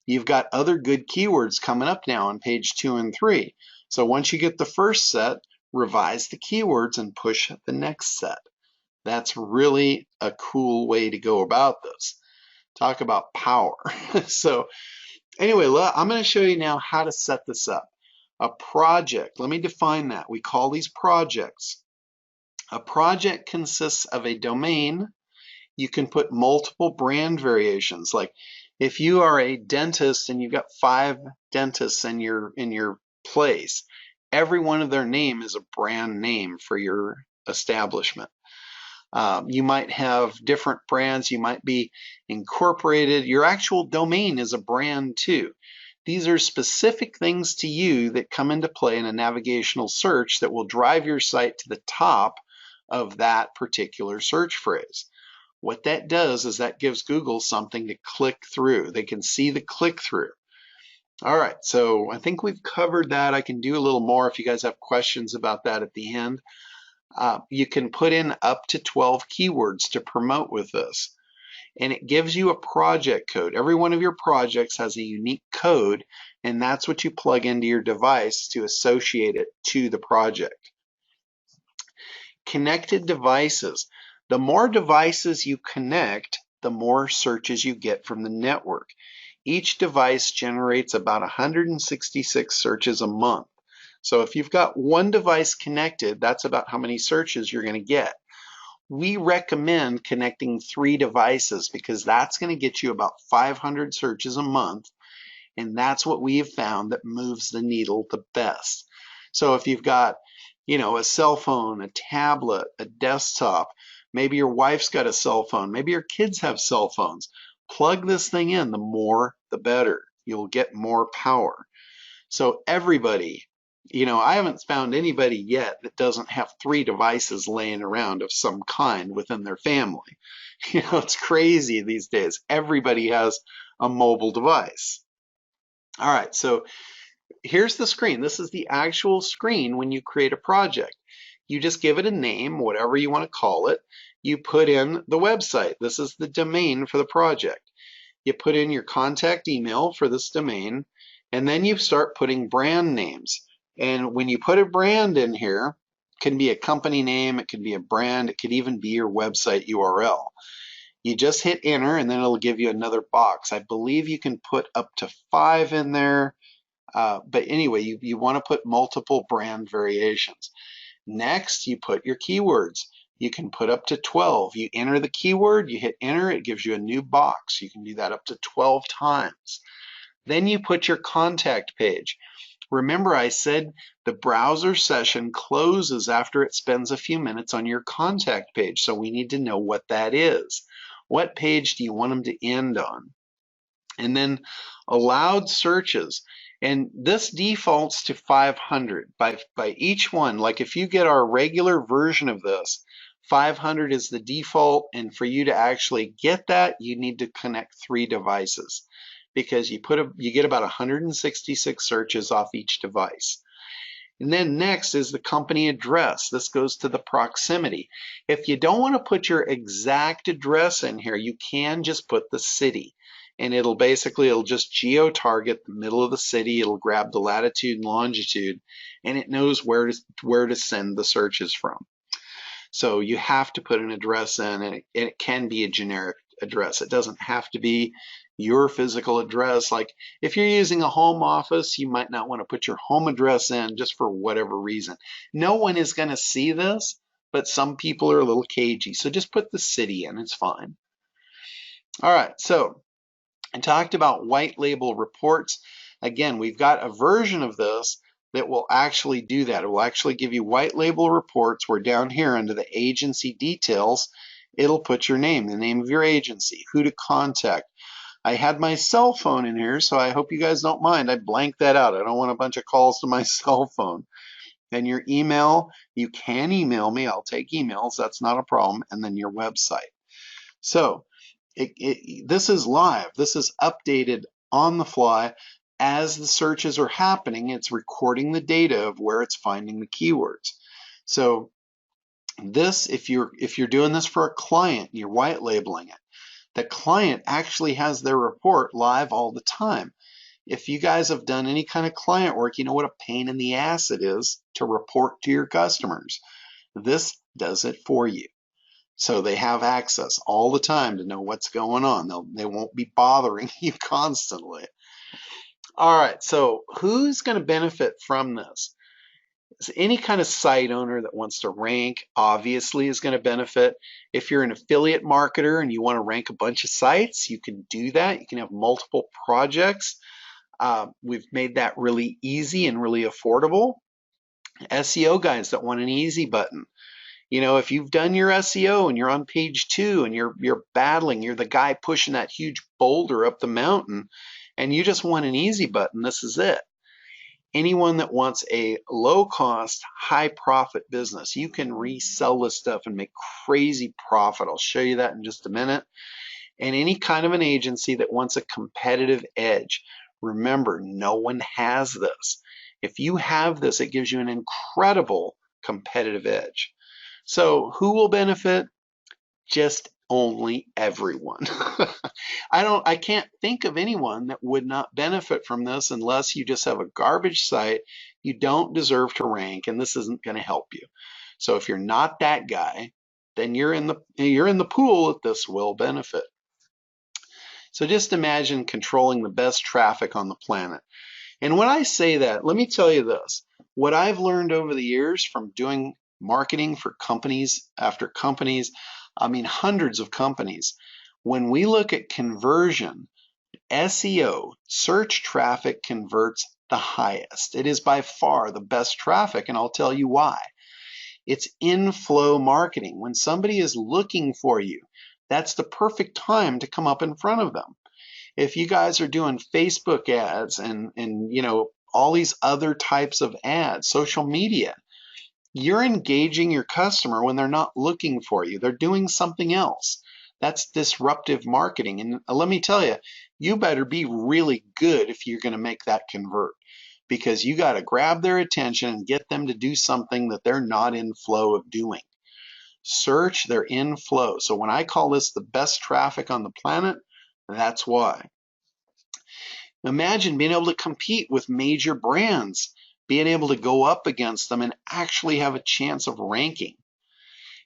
You've got other good keywords coming up now on page 2 and 3. So once you get the first set, revise the keywords and push the next set. That's really a cool way to go about this. Talk about power. So anyway, I'm going to show you now how to set this up. A project, let me define that. We call these projects. A project consists of a domain. You can put multiple brand variations. Like if you are a dentist and you've got 5 dentists in your place, every one of their name is a brand name for your establishment. You might have different brands. You might be incorporated. Your actual domain is a brand too. These are specific things to you that come into play in a navigational search that will drive your site to the top of that particular search phrase. What that does is that gives Google something to click through. They can see the click through. All right, so I think we've covered that. I can do a little more if you guys have questions about that at the end. You can put in up to 12 keywords to promote with this. And it gives you a project code. Every one of your projects has a unique code, and that's what you plug into your device to associate it to the project. Connected devices. The more devices you connect, the more searches you get from the network. Each device generates about 166 searches a month. So if you've got one device connected, that's about how many searches you're going to get. We recommend connecting 3 devices because that's going to get you about 500 searches a month, and that's what we have found that moves the needle the best. So if you've got, you know, a cell phone, a tablet, a desktop, maybe your wife's got a cell phone, maybe your kids have cell phones, plug this thing in, the more the better. You'll get more power. So everybody, you know, I haven't found anybody yet that doesn't have 3 devices laying around of some kind within their family. You know, it's crazy these days. Everybody has a mobile device. All right, so here's the screen. This is the actual screen when you create a project. You just give it a name, whatever you want to call it. You put in the website. This is the domain for the project. You put in your contact email for this domain, and then you start putting brand names. And when you put a brand in here, it can be a company name, it could be a brand, it could even be your website URL. You just hit enter and then it'll give you another box. I believe you can put up to 5 in there, but anyway, you want to put multiple brand variations. Next, you put your keywords. You can put up to 12. You enter the keyword, you hit enter, it gives you a new box. You can do that up to 12 times. Then you put your contact page. Remember, I said the browser session closes after it spends a few minutes on your contact page, so we need to know what that is. What page do you want them to end on? And then allowed searches. And this defaults to 500 by each one. Like if you get our regular version of this, 500 is the default, and for you to actually get that, you need to connect 3 devices, because you get about 166 searches off each device. And then next is the company address. This goes to the proximity. If you don't want to put your exact address in here, you can just put the city. And it'll just geo-target the middle of the city. It'll grab the latitude and longitude, and it knows where to send the searches from. So you have to put an address in, and it can be a generic address. It doesn't have to be. your physical address. Like if you're using a home office, you might not want to put your home address in just for whatever reason. No one is going to see this, but some people are a little cagey. So just put the city in, it's fine. All right, so I talked about white label reports. Again, we've got a version of this that will actually do that. It will actually give you white label reports where down here under the agency details, it'll put your name, the name of your agency, who to contact. I had my cell phone in here, so I hope you guys don't mind. I blanked that out. I don't want a bunch of calls to my cell phone. Then your email, you can email me. I'll take emails. That's not a problem. And then your website. So this is live. This is updated on the fly. As the searches are happening, it's recording the data of where it's finding the keywords. So this, if you're doing this for a client, you're white labeling it. The client actually has their report live all the time. If you guys have done any kind of client work, you know what a pain in the ass it is to report to your customers. This does it for you. So they have access all the time to know what's going on. They won't be bothering you constantly. All right, so who's going to benefit from this? Any kind of site owner that wants to rank obviously is going to benefit. If you're an affiliate marketer and you want to rank a bunch of sites, you can do that. You can have multiple projects. We've made that really easy and really affordable. SEO guys that want an easy button. You know, if you've done your SEO and you're on page 2 and you're battling, you're the guy pushing that huge boulder up the mountain and you just want an easy button, this is it. Anyone that wants a low cost, high profit business, you can resell this stuff and make crazy profit. I'll show you that in just a minute. And any kind of an agency that wants a competitive edge. Remember, no one has this. If you have this, it gives you an incredible competitive edge. So who will benefit? Just only everyone. I can't think of anyone that would not benefit from this unless you just have a garbage site. You don't deserve to rank, and this isn't going to help you. So if you're not that guy, then you're in the pool that this will benefit. So just imagine controlling the best traffic on the planet. And when I say that, let me tell you this. What I've learned over the years from doing marketing for companies after companies, I mean hundreds of companies, when we look at conversion, SEO, search traffic converts the highest. It is by far the best traffic, and I'll tell you why. It's inflow marketing. When somebody is looking for you, that's the perfect time to come up in front of them. If you guys are doing Facebook ads and you know, all these other types of ads, social media, you're engaging your customer when they're not looking for you. They're doing something else. That's disruptive marketing. And let me tell you, you better be really good if you're going to make that convert, because you got to grab their attention and get them to do something that they're not in flow of doing. Search, they're in flow. So when I call this the best traffic on the planet, that's why. Imagine being able to compete with major brands, being able to go up against them and actually have a chance of ranking.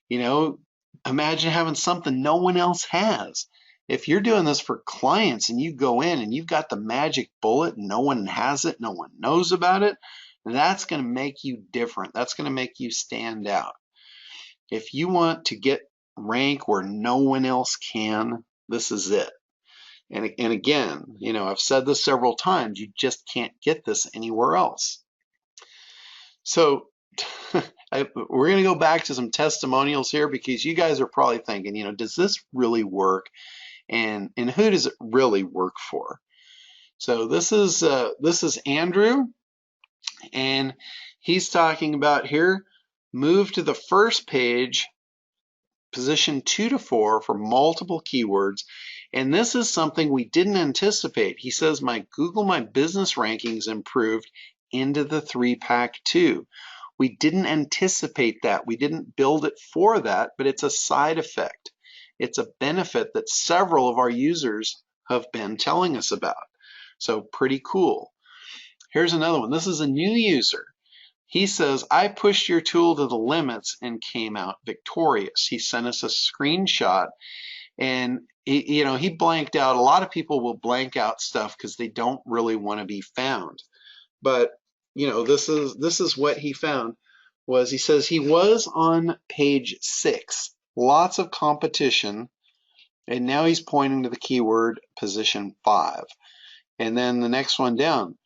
You know, imagine having something no one else has. If you're doing this for clients and you go in and you've got the magic bullet and no one has it, no one knows about it, that's going to make you different. That's going to make you stand out. If you want to get rank where no one else can, this is it. And again, you know, I've said this several times, you just can't get this anywhere else. So we're going to go back to some testimonials here, because you guys are probably thinking, you know, does this really work? And who does it really work for? So this is Andrew, and he's talking about here, move to the first page, position 2 to 4 for multiple keywords. And this is something we didn't anticipate. He says, my Google My Business rankings improved into the 3-pack too. We didn't anticipate that. We didn't build it for that, but it's a side effect. It's a benefit that several of our users have been telling us about. So pretty cool. Here's another one. This is a new user. He says, I pushed your tool to the limits and came out victorious. He sent us a screenshot, and he blanked out. A lot of people will blank out stuff because they don't really want to be found. But this is what he found. He says he was on page 6, lots of competition, and now he's pointing to the keyword position 5. And then the next one down,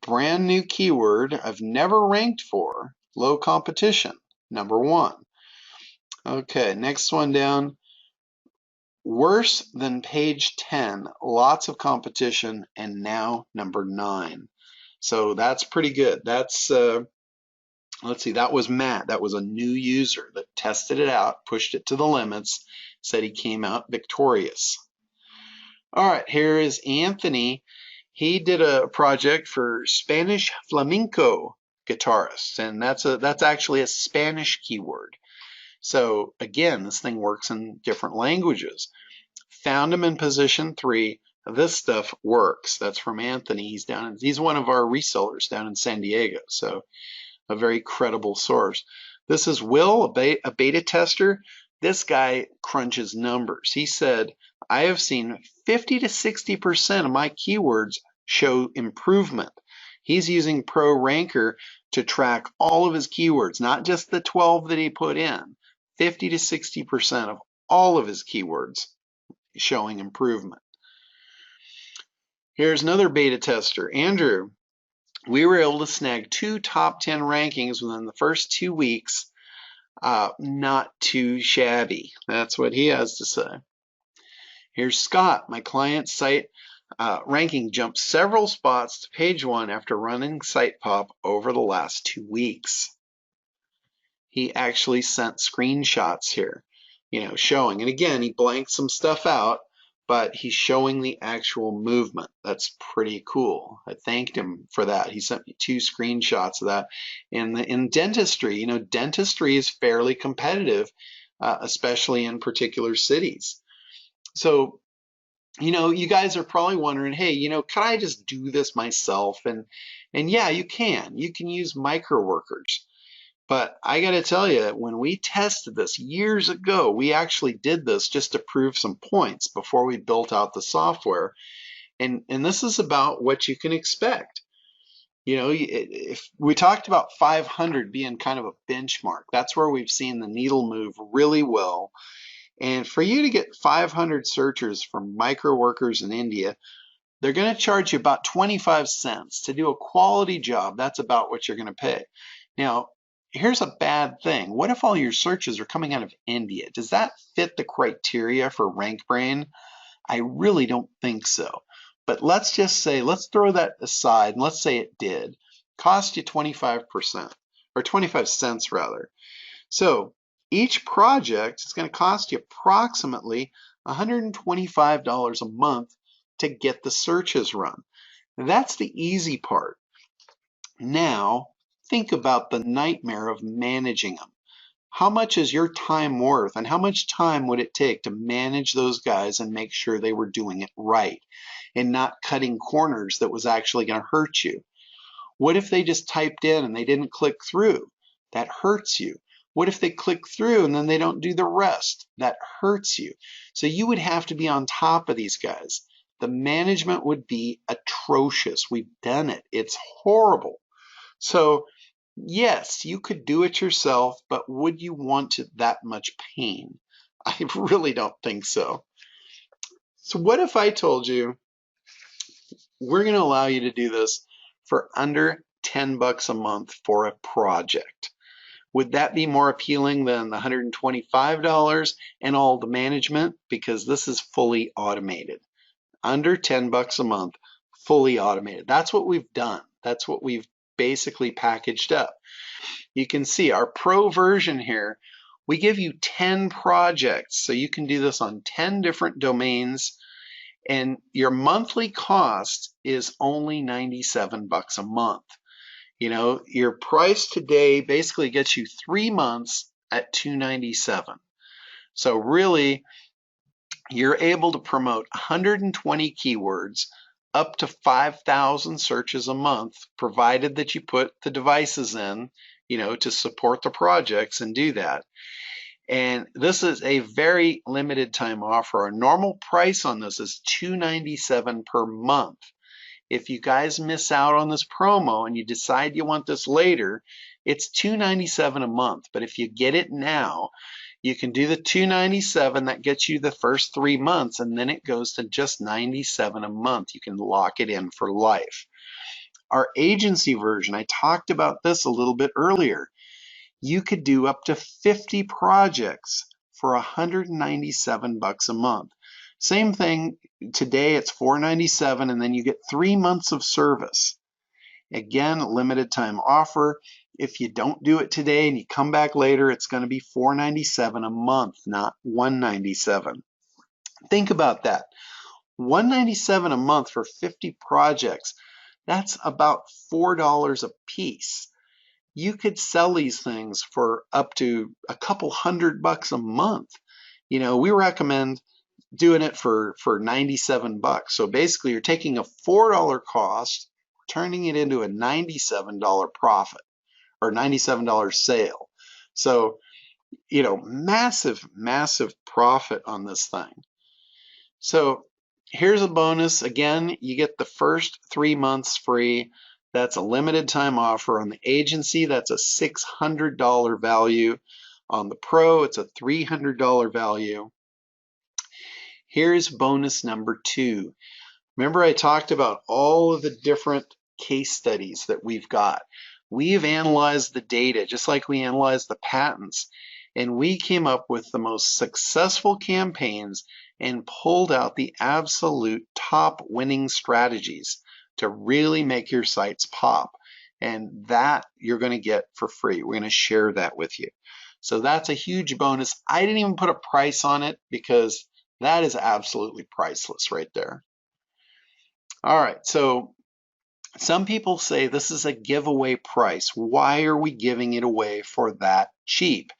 brand new keyword I've never ranked for, low competition, number 1. Okay, next one down, worse than page 10, lots of competition, and now number 9. So that's pretty good. That's let's see, that was Matt. That was a new user that tested it out, pushed it to the limits, said he came out victorious. All right, here is Anthony. He did a project for Spanish flamenco guitarists, and that's actually a Spanish keyword. So again, this thing works in different languages. Found him in position 3. This stuff works. That's from Anthony. He's one of our resellers down in San Diego, so a very credible source. This is Will, a beta tester. This guy crunches numbers. He said, I have seen 50 to 60% of my keywords show improvement. He's using Pro Ranker to track all of his keywords, not just the 12 that he put in. 50 to 60% of all of his keywords showing improvement. Here's another beta tester, Andrew. We were able to snag 2 top 10 rankings within the first 2 weeks. Not too shabby. That's what he has to say. Here's Scott. My client's site ranking jumped several spots to page 1 after running Sitepop over the last 2 weeks. He actually sent screenshots here, showing. And again, he blanked some stuff out, but he's showing the actual movement. That's pretty cool. I thanked him for that. He sent me 2 screenshots of that. In dentistry, dentistry is fairly competitive, especially in particular cities. So, you guys are probably wondering, hey, can I just do this myself? And yeah, you can. You can use micro workers. But I got to tell you, when we tested this years ago, we actually did this just to prove some points before we built out the software. And this is about what you can expect. If we talked about 500 being kind of a benchmark, that's where we've seen the needle move really well. And for you to get 500 searchers from micro workers in India, they're going to charge you about 25 cents. To do a quality job, that's about what you're going to pay. Now, here's a bad thing. What if all your searches are coming out of India? Does that fit the criteria for RankBrain? I really don't think so. But let's just say, let's throw that aside, and let's say it did. Cost you 25%, or 25 cents rather. So each project is going to cost you approximately $125 a month to get the searches run. That's the easy part. Now, think about the nightmare of managing them. How much is your time worth, and how much time would it take to manage those guys and make sure they were doing it right and not cutting corners that was actually going to hurt you? What if they just typed in and they didn't click through? That hurts you. What if they click through and then they don't do the rest? That hurts you. So you would have to be on top of these guys. The management would be atrocious. We've done it. It's horrible. So yes, you could do it yourself, but would you want that much pain? I really don't think so. So what if I told you we're going to allow you to do this for under 10 bucks a month for a project? Would that be more appealing than the $125 and all the management? Because this is fully automated. Under 10 bucks a month, fully automated. That's what we've done. That's what we've basically packaged up. You can see our pro version here. We give you 10 projects, so you can do this on 10 different domains, and your monthly cost is only 97 bucks a month. Your price today basically gets you 3 months at $297. So really, you're able to promote 120 keywords, up to 5,000 searches a month, provided that you put the devices in, to support the projects and do that. And this is a very limited time offer. Our normal price on this is $297 per month. If you guys miss out on this promo and you decide you want this later, it's $297 a month. But if you get it now, you can do the $297. That gets you the first 3 months, and then it goes to just $97 a month. You can lock it in for life. Our agency version, I talked about this a little bit earlier. You could do up to 50 projects for $197 a month. Same thing, today it's $497, and then you get 3 months of service. Again, limited time offer. If you don't do it today and you come back later, it's going to be $497 a month, not $197. Think about that. $197 a month for 50 projects. That's about $4 a piece. You could sell these things for up to a couple $100 a month. You know, we recommend doing it for $97. So basically you're taking a $4 cost, turning it into a $97 profit or $97 sale. So, you know, massive, massive profit on this thing. So here's a bonus. Again, you get the first 3 months free. That's a limited time offer on the agency. That's a $600 value. On the pro, it's a $300 value. Here's bonus number 2. Remember I talked about all of the different case studies that we've got. We've analyzed the data just like we analyzed the patents, and we came up with the most successful campaigns and pulled out the absolute top winning strategies to really make your sites pop. And that you're going to get for free. We're going to share that with you. So that's a huge bonus. I didn't even put a price on it because that is absolutely priceless right there. All right, so some people say this is a giveaway price. Why are we giving it away for that cheap?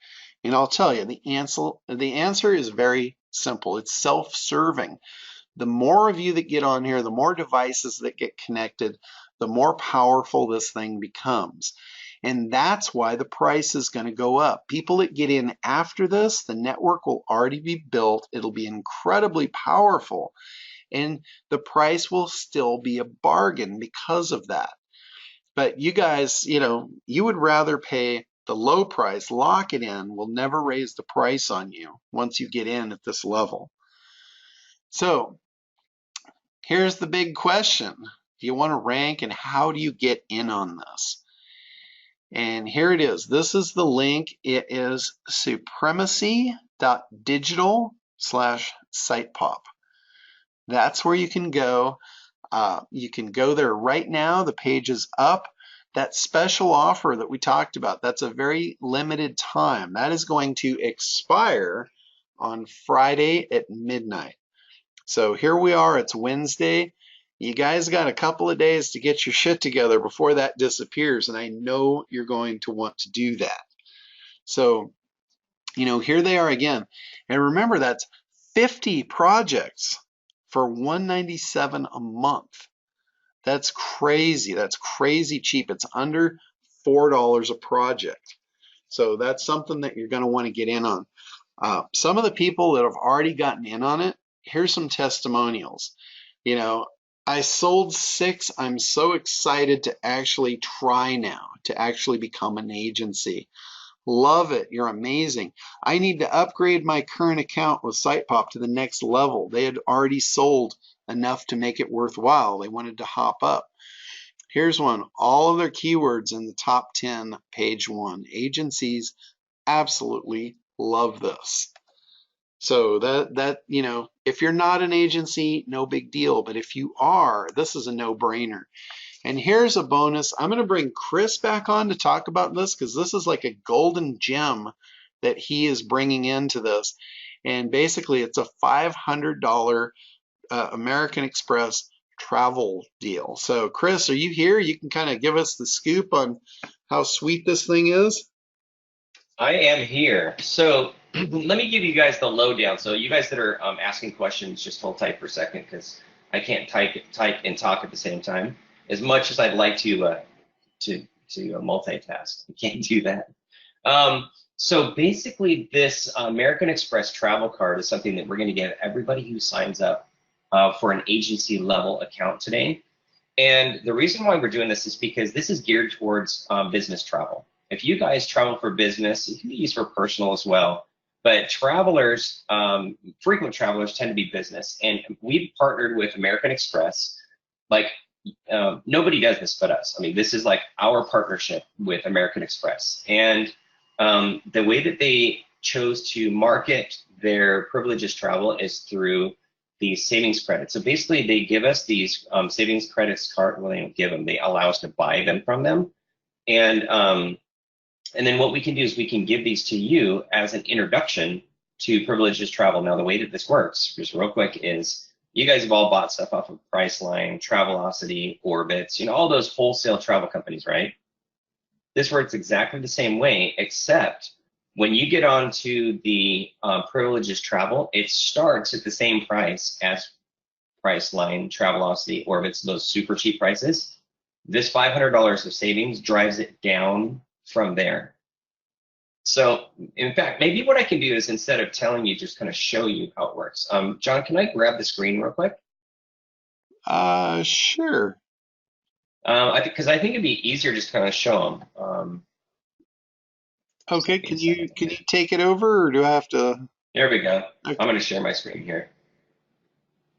And I'll tell you, the answer is very simple. It's self-serving. The more of you that get on here, the more devices that get connected, the more powerful this thing becomes. And that's why the price is going to go up. People that get in after this, the network will already be built. It'll be incredibly powerful. And the price will still be a bargain because of that. But you guys, you know, you would rather pay the low price, lock it in. We'll never raise the price on you once you get in at this level. So here's the big question. Do you want to rank, and how do you get in on this? And here it is. This is the link. It is supremacy.digital/Sitepop. That's where you can go. You can go there right now. The page is up. That special offer that we talked about, that's a very limited time. That is going to expire on Friday at midnight. So here we are. It's Wednesday. You guys got a couple of days to get your shit together before that disappears, and I know you're going to want to do that. So, you know, here they are again. And remember, that's 50 projects for $197 a month. That's crazy. That's crazy cheap. It's under $4 a project. So that's something that you're going to want to get in on. Some of the people that have already gotten in on it, here's some testimonials. You know, I sold 6. I'm so excited to actually try now, to actually become an agency. Love it. You're amazing. I need to upgrade my current account with Sitepop to the next level. They had already sold enough to make it worthwhile. They wanted to hop up. Here's one. All of their keywords in the top 10, page 1. Agencies absolutely love this. So that you know, if you're not an agency, no big deal. But if you are, this is a no-brainer. And here's a bonus. I'm going to bring Chris back on to talk about this because this is like a golden gem that he is bringing into this. And basically, it's a $500 American Express travel deal. So, Chris, are you here? You can kind of give us the scoop on how sweet this thing is. I am here. So let me give you guys the lowdown. So you guys that are asking questions, just hold tight for a second because I can't type and talk at the same time. As much as I'd like to multitask, I can't do that. So basically, this American Express travel card is something that we're going to give everybody who signs up for an agency level account today. And the reason why we're doing this is because this is geared towards business travel. If you guys travel for business, it can be used for personal as well. But travelers, frequent travelers tend to be business. And we've partnered with American Express. Like, nobody does this but us. I mean, this is like our partnership with American Express. And the way that they chose to market their privileges travel is through these savings credits. So basically, they give us these savings credits card. Well, they don't give them; they allow us to buy them from them. And then what we can do is we can give these to you as an introduction to privileges travel. Now, the way that this works, just real quick, is you guys have all bought stuff off of Priceline, Travelocity, Orbitz, you know, all those wholesale travel companies, right? This works exactly the same way, except when you get onto the privileges travel, it starts at the same price as Priceline, Travelocity, Orbitz, those super cheap prices. This $500 of savings drives it down from there. So, in fact, maybe what I can do is instead of telling you, just kind of show you how it works. John, can I grab the screen real quick? Sure. Because I think it'd be easier just to kind of show them. Okay, can you take it over, or do I have to? There we go. Okay. I'm going to share my screen here.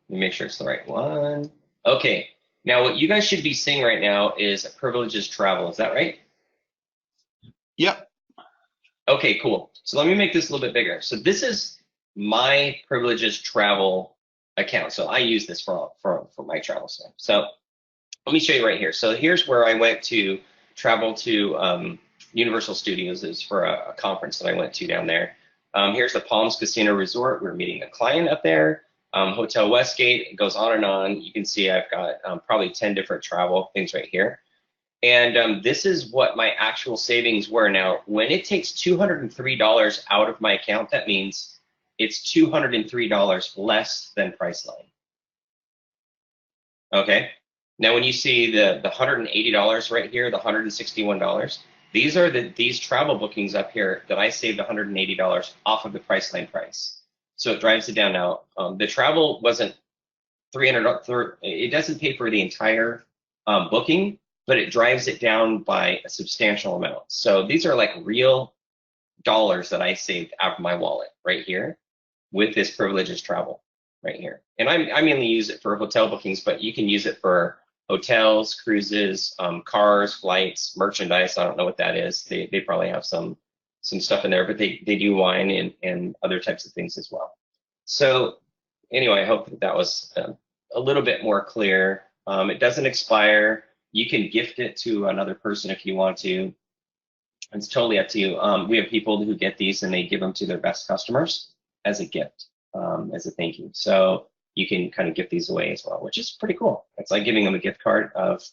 Let me make sure it's the right one. Okay. Now, what you guys should be seeing right now is privileges travel. Is that right? Yep. Okay, cool. So let me make this a little bit bigger. So this is my privileges travel account. So I use this for my travel stuff. So let me show you right here. So here's where I went to travel to Universal Studios. Is for a conference that I went to down there. Here's the Palms Casino Resort. We're meeting a client up there. Hotel Westgate. It goes on and on. You can see I've got probably 10 different travel things right here. And this is what my actual savings were. Now, when it takes $203 out of my account, that means it's $203 less than Priceline. Okay. Now, when you see the $180 right here, the $161, these are these travel bookings up here that I saved $180 off of the Priceline price. So it drives it down now. The travel wasn't $300. It doesn't pay for the entire booking, but it drives it down by a substantial amount. So these are like real dollars that I saved out of my wallet right here with this privileges travel right here. And I mainly use it for hotel bookings, but you can use it for hotels, cruises, cars, flights, merchandise. I don't know what that is. They probably have some stuff in there, but they do wine and other types of things as well. So anyway, I hope that was a little bit more clear. It doesn't expire. You can gift it to another person if you want to. It's totally up to you. We have people who get these and they give them to their best customers as a gift, as a thank you. So you can kind of gift these away as well, which is pretty cool. It's like giving them a gift card of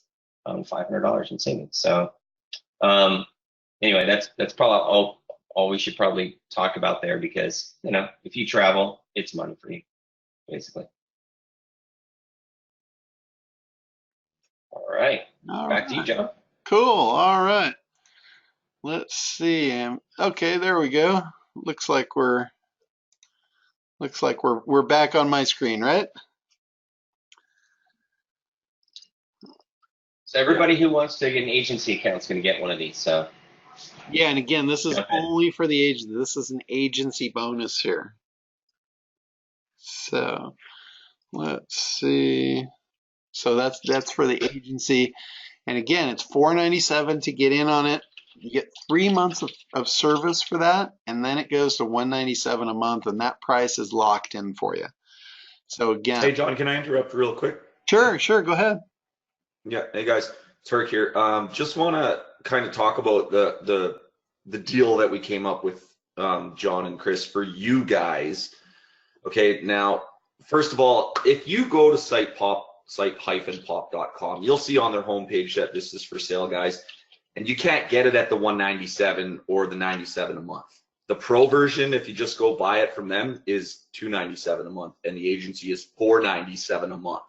$500 in savings. So anyway, that's probably all we should probably talk about there, because you know, if you travel, it's money for you, basically. All right, back to you, John. Cool. All right. Let's see. Okay, there we go. Looks like we're back on my screen, right? So everybody who wants to get an agency account is going to get one of these. So yeah, and again, this is only for the agent. This is an agency bonus here. So let's see. So that's for the agency, and again, it's $497 to get in on it. You get 3 months of service for that, and then it goes to $197 a month, and that price is locked in for you. So again, hey John, can I interrupt real quick? Sure, go ahead. Yeah, hey guys, it's Herc here. Just want to kind of talk about the deal that we came up with, John and Chris, for you guys. Okay, now first of all, if you go to site-pop.com, you'll see on their homepage that this is for sale, guys, and you can't get it at the $197 or the $97 a month. The pro version, if you just go buy it from them, is $297 a month, and the agency is $497 a month.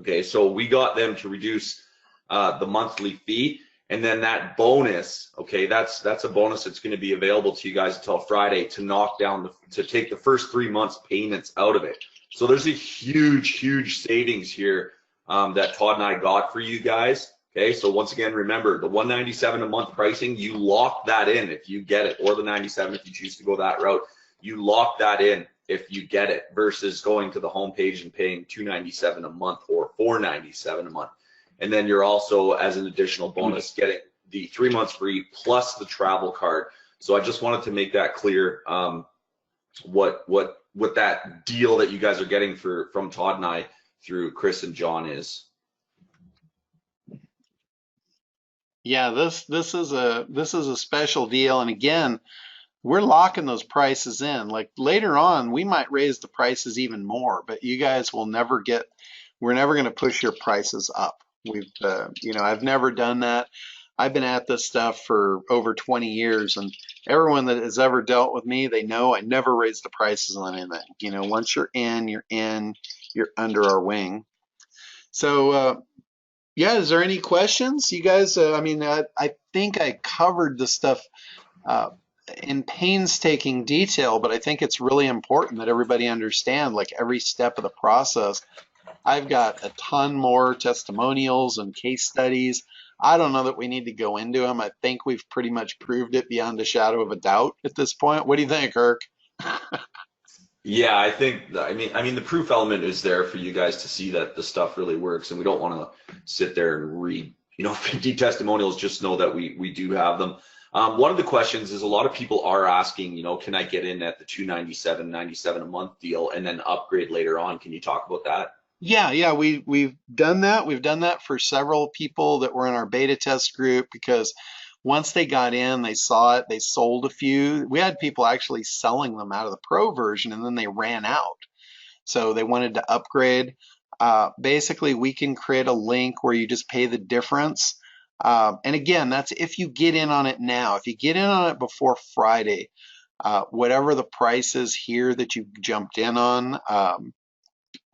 Okay, so we got them to reduce the monthly fee, And then that bonus, okay, that's a bonus that's going to be available to you guys until Friday to knock down to take the first 3 months payments out of it. So there's a huge savings here that Todd and I got for you guys. Okay, so once again, remember the $197 a month pricing, you lock that in if you get it, or the $97 if you choose to go that route. You lock that in if you get it versus going to the homepage and paying $297 a month or $497 a month. And then you're also, as an additional bonus, getting the 3 months free plus the travel card. So I just wanted to make that clear, what that deal that you guys are getting from Todd and I through Chris and John is. Yeah, this is a special deal, and again, we're locking those prices in. Like later on, we might raise the prices even more, but you guys will never get. We're never going to push your prices up. We've, I've never done that. I've been at this stuff for over 20 years, and everyone that has ever dealt with me, they know I never raise the prices on anything. Once you're in, you're under our wing. So, yeah, is there any questions? You guys, I think I covered the stuff in painstaking detail, but I think it's really important that everybody understand like every step of the process. I've got a ton more testimonials and case studies. I don't know that we need to go into them. I think we've pretty much proved it beyond a shadow of a doubt at this point. What do you think, Kirk? Yeah, I think, I mean, the proof element is there for you guys to see that the stuff really works, and we don't want to sit there and read, 50 testimonials. Just know that we do have them. One of the questions is a lot of people are asking, can I get in at the $297 a month deal and then upgrade later on? Can you talk about that? Yeah, we've done that. We've done that for several people that were in our beta test group, because once they got in, they saw it, they sold a few. We had people actually selling them out of the pro version, and then they ran out. So they wanted to upgrade. Basically, we can create a link where you just pay the difference. And again, that's if you get in on it now. If you get in on it before Friday, whatever the price is here that you jumped in on,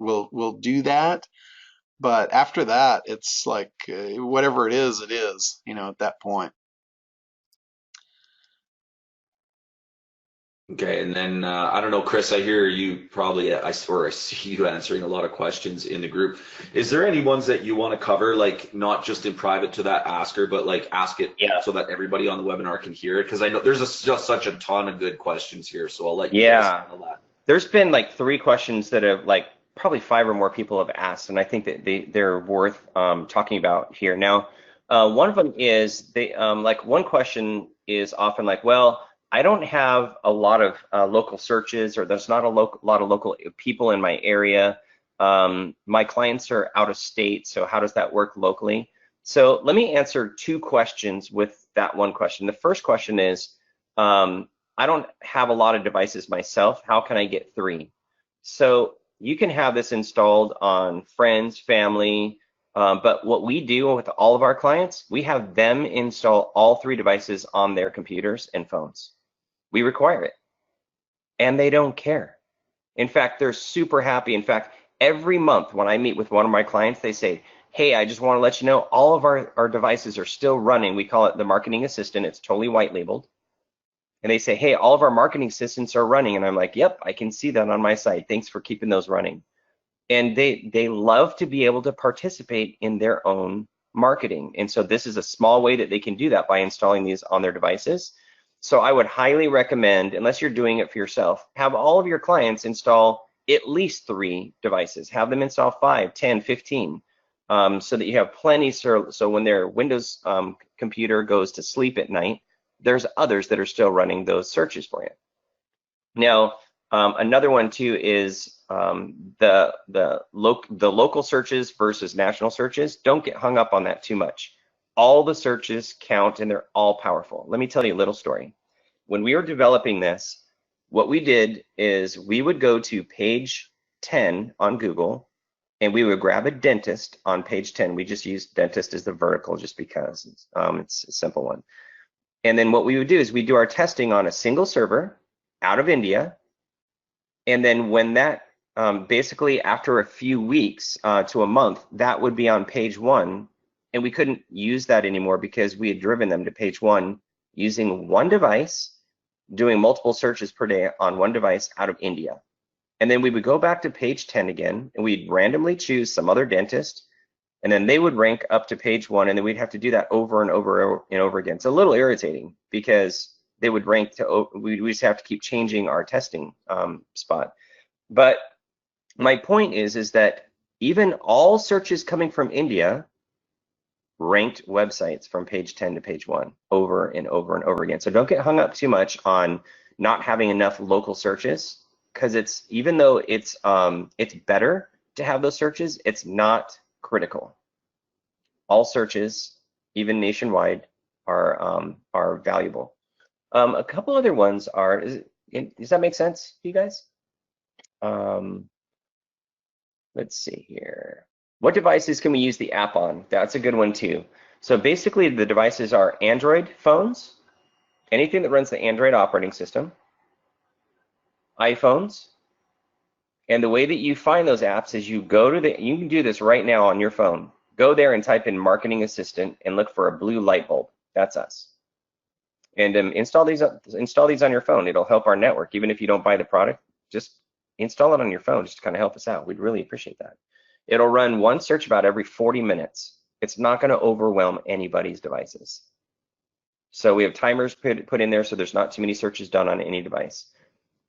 we'll do that. But after that, it's like whatever it is, at that point. Okay, and then I don't know, Chris, I hear you probably, I swear I see you answering a lot of questions in the group. Is there any ones that you want to cover, like not just in private to that asker, but like ask it so that everybody on the webinar can hear it? Because I know there's just such a ton of good questions here, so I'll let you guys handle that. There's been like 3 questions that have like probably 5 or more people have asked, and I think that they're worth talking about here. Now, one of them is like one question is often like, well, I don't have a lot of local searches, or there's not a lot of local people in my area. My clients are out of state, so how does that work locally? So let me answer 2 questions with that one question. The first question is, I don't have a lot of devices myself. How can I get 3? So you can have this installed on friends, family, but what we do with all of our clients, we have them install all 3 devices on their computers and phones. We require it, and they don't care. In fact, they're super happy. In fact, every month when I meet with one of my clients, they say, hey, I just want to let you know all of our devices are still running. We call it the marketing assistant. It's totally white labeled. And they say, hey, all of our marketing assistants are running. And I'm like, yep, I can see that on my site. Thanks for keeping those running. And they love to be able to participate in their own marketing. And so this is a small way that they can do that by installing these on their devices. So I would highly recommend, unless you're doing it for yourself, have all of your clients install at least 3 devices. Have them install 5, 10, 15, so that you have plenty. So when their Windows computer goes to sleep at night, there's others that are still running those searches for you. Now, another one too is the local searches versus national searches. Don't get hung up on that too much. All the searches count, and they're all powerful. Let me tell you a little story. When we were developing this, what we did is we would go to page 10 on Google, and we would grab a dentist on page 10. We just use dentist as the vertical just because it's a simple one. And then what we would do is we do our testing on a single server out of India. And then when that, basically after a few weeks to a month, that would be on page 1 and we couldn't use that anymore because we had driven them to page 1 using one device, doing multiple searches per day on one device out of India. And then we would go back to page 10 again, and we'd randomly choose some other dentist, and then they would rank up to page 1, and then we'd have to do that over and over and over again. It's a little irritating because they would rank to, we just have to keep changing our testing spot. But my point is that even all searches coming from India ranked websites from page 10 to page 1 over and over and over again. So don't get hung up too much on not having enough local searches, because it's, even though it's better to have those searches, it's not critical. All searches, even nationwide, are valuable. A couple other ones are, does that make sense to you guys? Let's see here. What devices can we use the app on? That's a good one too. So basically the devices are Android phones, anything that runs the Android operating system, iPhones, and the way that you find those apps is you go to you can do this right now on your phone. Go there and type in Marketing Assistant and look for a blue light bulb. That's us. And install these on your phone. It'll help our network. Even if you don't buy the product, just install it on your phone just to kind of help us out. We'd really appreciate that. It'll run one search about every 40 minutes. It's not going to overwhelm anybody's devices. So we have timers put in there so there's not too many searches done on any device.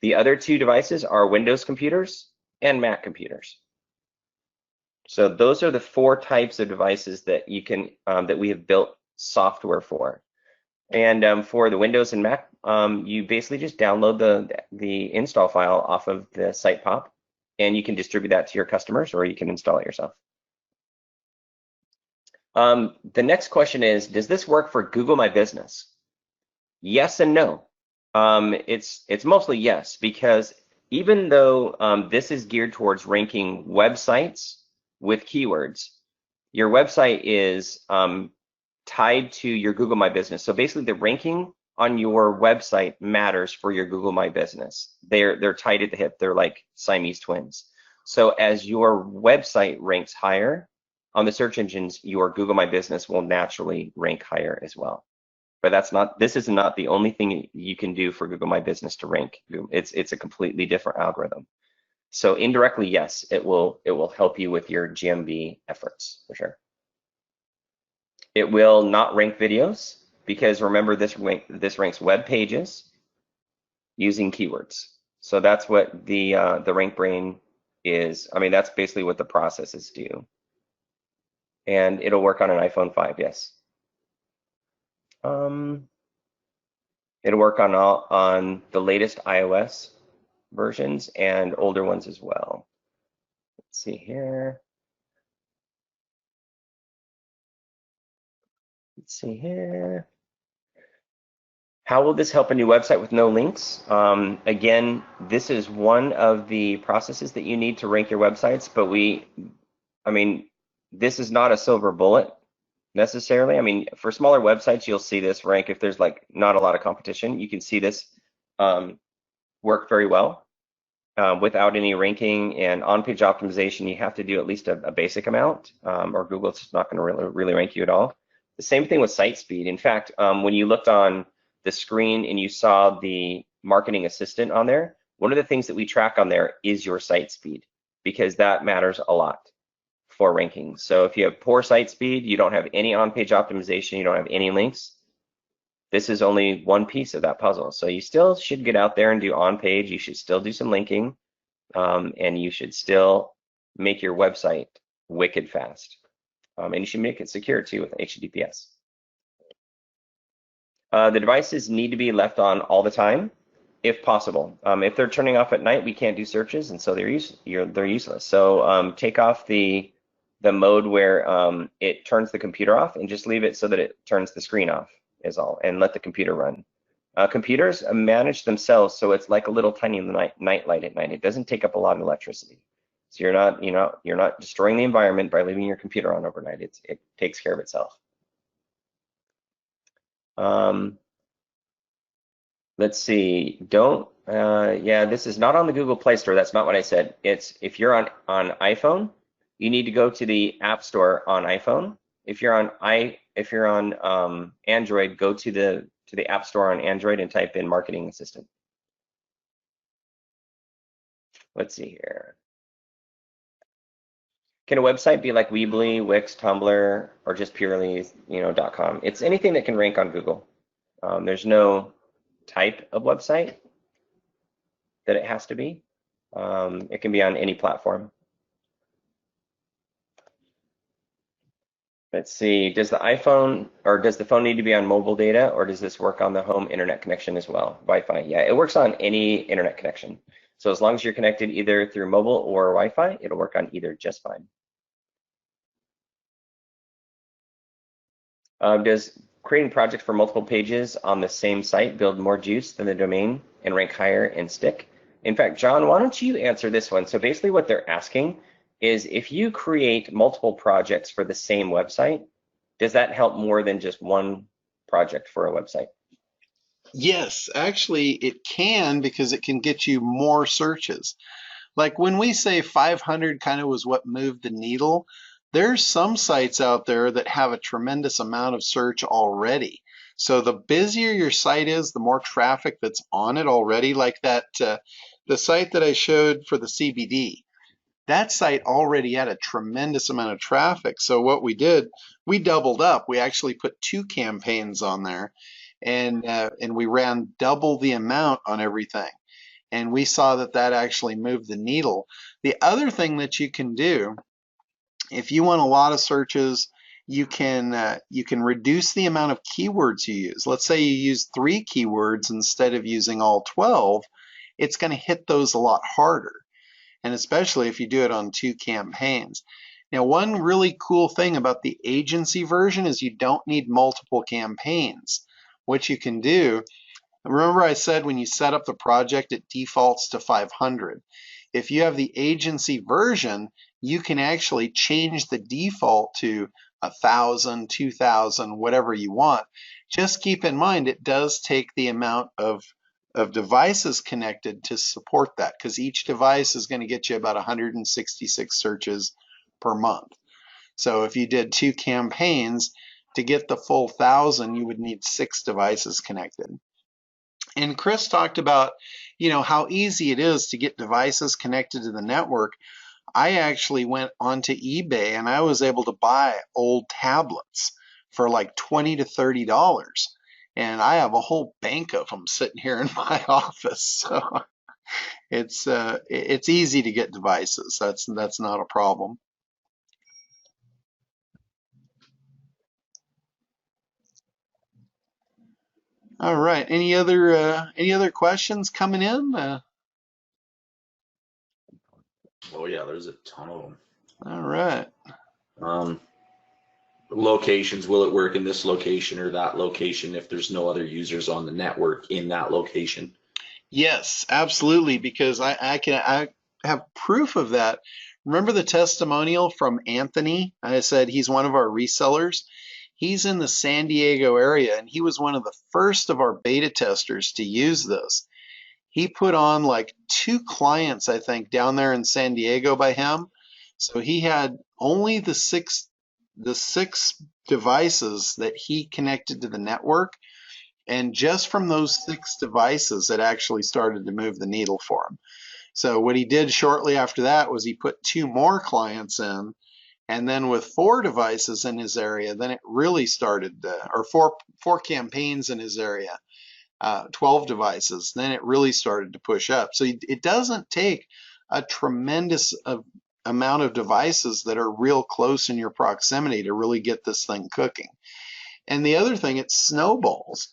The other two devices are Windows computers and Mac computers. So those are the 4 types of devices that you can that we have built software for. And for the Windows and Mac, you basically just download the install file off of the Sitepop, and you can distribute that to your customers, or you can install it yourself. The next question is, does this work for Google My Business? Yes and no. It's mostly yes, because even though this is geared towards ranking websites with keywords, your website is tied to your Google My Business. So basically the ranking on your website matters for your Google My Business. They're tied at the hip. They're like Siamese twins. So as your website ranks higher on the search engines, your Google My Business will naturally rank higher as well. But this is not the only thing you can do for Google My Business to rank. It's a completely different algorithm. So indirectly, yes, it will help you with your GMB efforts for sure. It will not rank videos, because remember, this ranks web pages using keywords. So that's what the RankBrain is. I mean, that's basically what the processes do. And it'll work on an iPhone 5, yes. It'll work on the latest iOS versions and older ones as well. Let's see here. Let's see here. How will this help a new website with no links? Again, this is one of the processes that you need to rank your websites, but this is not a silver bullet necessarily. I mean, for smaller websites, you'll see this rank if there's like not a lot of competition. You can see this work very well without any ranking, and on-page optimization. You have to do at least a basic amount, or Google's just not going to really rank you at all. The same thing with site speed. In fact, when you looked on the screen and you saw the Marketing Assistant on there, one of the things that we track on there is your site speed, because that matters a lot for ranking. So if you have poor site speed, you don't have any on-page optimization, you don't have any links, this is only one piece of that puzzle. So you still should get out there and do on-page, you should still do some linking, and you should still make your website wicked fast. And you should make it secure too with HTTPS. The devices need to be left on all the time, if possible. If they're turning off at night, we can't do searches, and so they're useless. So take off the mode where it turns the computer off, and just leave it so that it turns the screen off is all, and let the computer run. Computers manage themselves, so it's like a little tiny night light at night. It doesn't take up a lot of electricity. So you're not destroying the environment by leaving your computer on overnight. It takes care of itself. Let's see. Yeah, this is not on the Google Play Store. That's not what I said. It's if you're on iPhone, you need to go to the App Store on iPhone If you're on Android, go to the App Store on Android and type in Marketing Assistant. Let's see here. Can a website be like Weebly, Wix, Tumblr, or just purely, .com? It's anything that can rank on Google. There's no type of website that it has to be. It can be on any platform. Let's see, does the phone need to be on mobile data, or does this work on the home internet connection as well? Wi-Fi, yeah, it works on any internet connection. So as long as you're connected either through mobile or Wi-Fi, it'll work on either just fine. Does creating projects for multiple pages on the same site build more juice than the domain and rank higher and stick? In fact, John, why don't you answer this one? So basically what they're asking is if you create multiple projects for the same website, does that help more than just one project for a website? Yes, actually it can, because it can get you more searches. Like when we say 500 kind of was what moved the needle, there's some sites out there that have a tremendous amount of search already. So the busier your site is, the more traffic that's on it already, like that the site that I showed for the CBD. That site already had a tremendous amount of traffic. So what we did, we doubled up. We actually put 2 campaigns on there, and we ran double the amount on everything. And we saw that that actually moved the needle. The other thing that you can do, if you want a lot of searches, you can reduce the amount of keywords you use. Let's say you use 3 keywords instead of using all 12. It's going to hit those a lot harder, and especially if you do it on 2 campaigns. Now, one really cool thing about the agency version is you don't need multiple campaigns. What you can do, remember I said when you set up the project, it defaults to 500. If you have the agency version, you can actually change the default to 1,000, 2,000, whatever you want. Just keep in mind, it does take the amount of devices connected to support that, because each device is going to get you about 166 searches per month. So if you did 2 campaigns, to get the full 1,000, you would need 6 devices connected. And Chris talked about, how easy it is to get devices connected to the network. I actually went onto eBay and I was able to buy old tablets for like $20 to $30. And I have a whole bank of them sitting here in my office. So it's easy to get devices. That's not a problem. All right. Any other questions coming in? Oh yeah, there's a ton of them. All right. Locations, will it work in this location or that location if there's no other users on the network in that location? Yes, absolutely, because I have proof of that. Remember the testimonial from Anthony? I said he's one of our resellers. He's in the San Diego area, and he was one of the first of our beta testers to use this. He put on like 2 clients, I think, down there in San Diego by him. So he had only the six devices that he connected to the network. And just from those 6 devices, it actually started to move the needle for him. So what he did shortly after that was he put 2 more clients in, and then with 4 devices in his area, then it really started, or four campaigns in his area, 12 devices, then it really started to push up. So it doesn't take a tremendous amount of devices that are real close in your proximity to really get this thing cooking. And the other thing, it snowballs.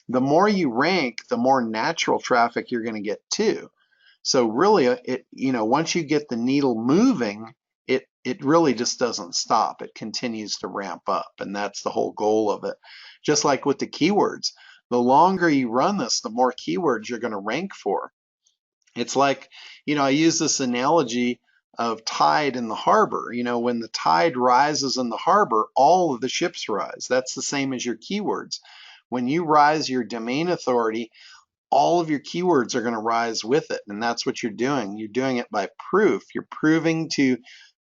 The more you rank, the more natural traffic you're going to get too. So really, once you get the needle moving, it really just doesn't stop. It continues to ramp up, and that's the whole goal of it. Just like with the keywords, the longer you run this, the more keywords you're going to rank for. It's like, I use this analogy of tide in the harbor. When the tide rises in the harbor, all of the ships rise. That's the same as your keywords. When you rise your domain authority, all of your keywords are going to rise with it. And that's what you're doing. You're doing it by proof. You're proving to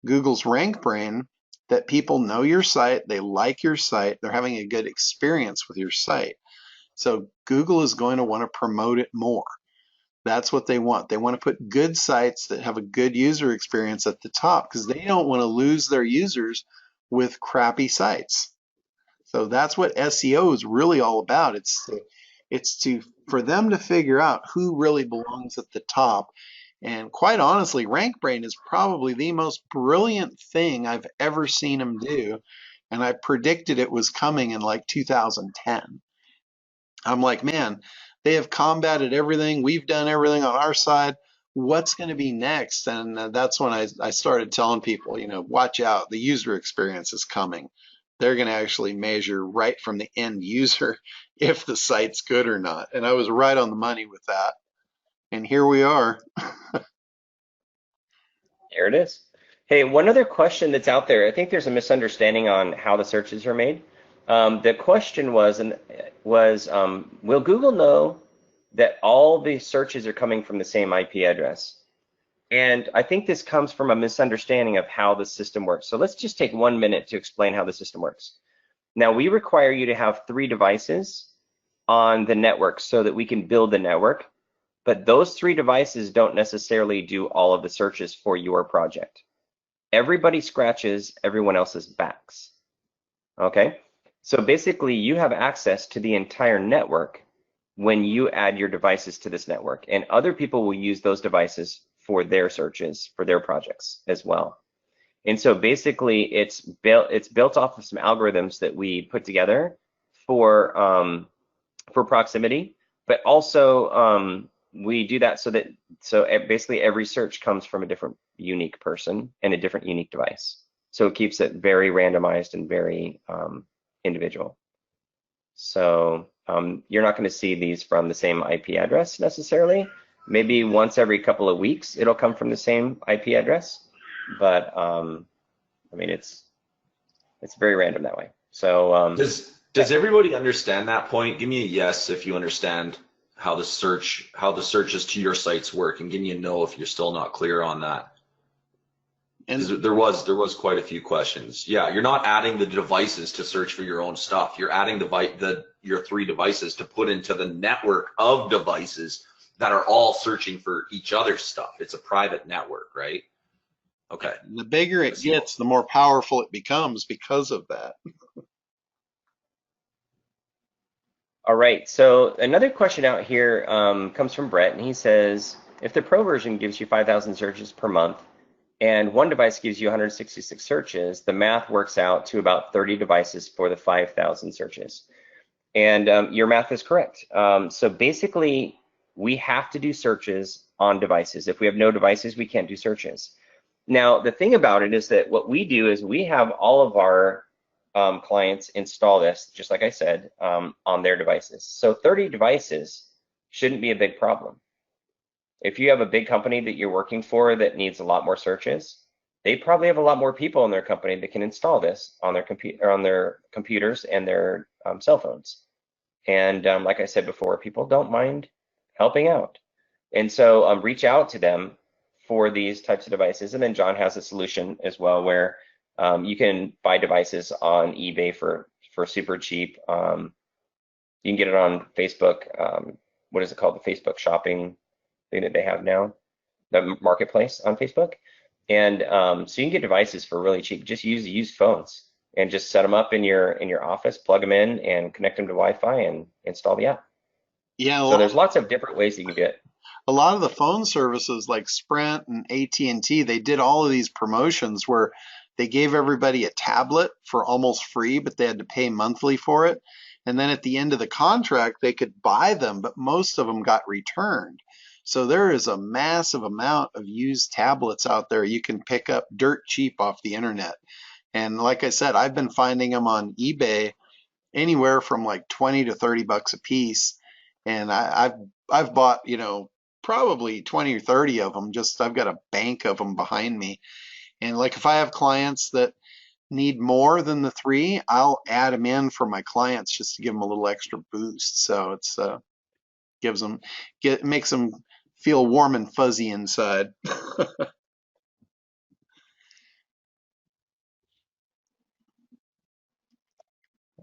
Google's RankBrain that people know your site, they like your site, they're having a good experience with your site. So Google is going to want to promote it more. That's what they want. They want to put good sites that have a good user experience at the top because they don't want to lose their users with crappy sites. So that's what SEO is really all about. It's to for them to figure out who really belongs at the top. And quite honestly, RankBrain is probably the most brilliant thing I've ever seen them do. And I predicted it was coming in like 2010. I'm like, man, they have combated everything. We've done everything on our side. What's going to be next? And that's when I started telling people, watch out. The user experience is coming. They're going to actually measure right from the end user if the site's good or not. And I was right on the money with that. And here we are. There it is. Hey, one other question that's out there. I think there's a misunderstanding on how the searches are made. The question was, will Google know that all the searches are coming from the same IP address? And I think this comes from a misunderstanding of how the system works. So let's just take 1 minute to explain how the system works. Now, we require you to have 3 devices on the network so that we can build the network. But those 3 devices don't necessarily do all of the searches for your project. Everybody scratches everyone else's backs. Okay? So basically, you have access to the entire network when you add your devices to this network, and other people will use those devices for their searches, for their projects as well. And so basically, it's built off of some algorithms that we put together for proximity, but also we do that so basically every search comes from a different unique person and a different unique device. So it keeps it very randomized and very individual. So you're not going to see these from the same IP address necessarily. Maybe once every couple of weeks it'll come from the same IP address, but I mean it's very random that way. So does everybody understand that point? Give me a yes if you understand how the searches to your sites work, and give me a no if you're still not clear on that. And there was quite a few questions. Yeah, you're not adding the devices to search for your own stuff. You're adding your 3 devices to put into the network of devices that are all searching for each other's stuff. It's a private network, right? Okay. And the bigger it gets, the more powerful it becomes because of that. All right, so another question out here comes from Brett, and he says, if the Pro version gives you 5,000 searches per month, and one device gives you 166 searches, the math works out to about 30 devices for the 5,000 searches. And your math is correct. So basically, we have to do searches on devices. If we have no devices, we can't do searches. Now, the thing about it is that what we do is we have all of our clients install this, just like I said, on their devices. So 30 devices shouldn't be a big problem. If you have a big company that you're working for that needs a lot more searches, they probably have a lot more people in their company that can install this on their computers and their cell phones. And like I said before, people don't mind helping out. And so reach out to them for these types of devices. And then John has a solution as well where you can buy devices on eBay for super cheap. You can get it on Facebook. What is it called? The Facebook shopping thing that they have now, the marketplace on Facebook. And so you can get devices for really cheap. Just use used phones and just set them up in your office, plug them in, and connect them to Wi-Fi and install the app. Yeah. So there's lots of different ways you can do it. A lot of the phone services like Sprint and AT&T, they did all of these promotions where they gave everybody a tablet for almost free, but they had to pay monthly for it. And then at the end of the contract, they could buy them, but most of them got returned. So there is a massive amount of used tablets out there you can pick up dirt cheap off the internet. And like I said, I've been finding them on eBay anywhere from like 20 to 30 bucks a piece. And I've bought, probably 20 or 30 of them. I've got a bank of them behind me. And like if I have clients that need more than the 3, I'll add them in for my clients just to give them a little extra boost. So it's makes them feel warm and fuzzy inside.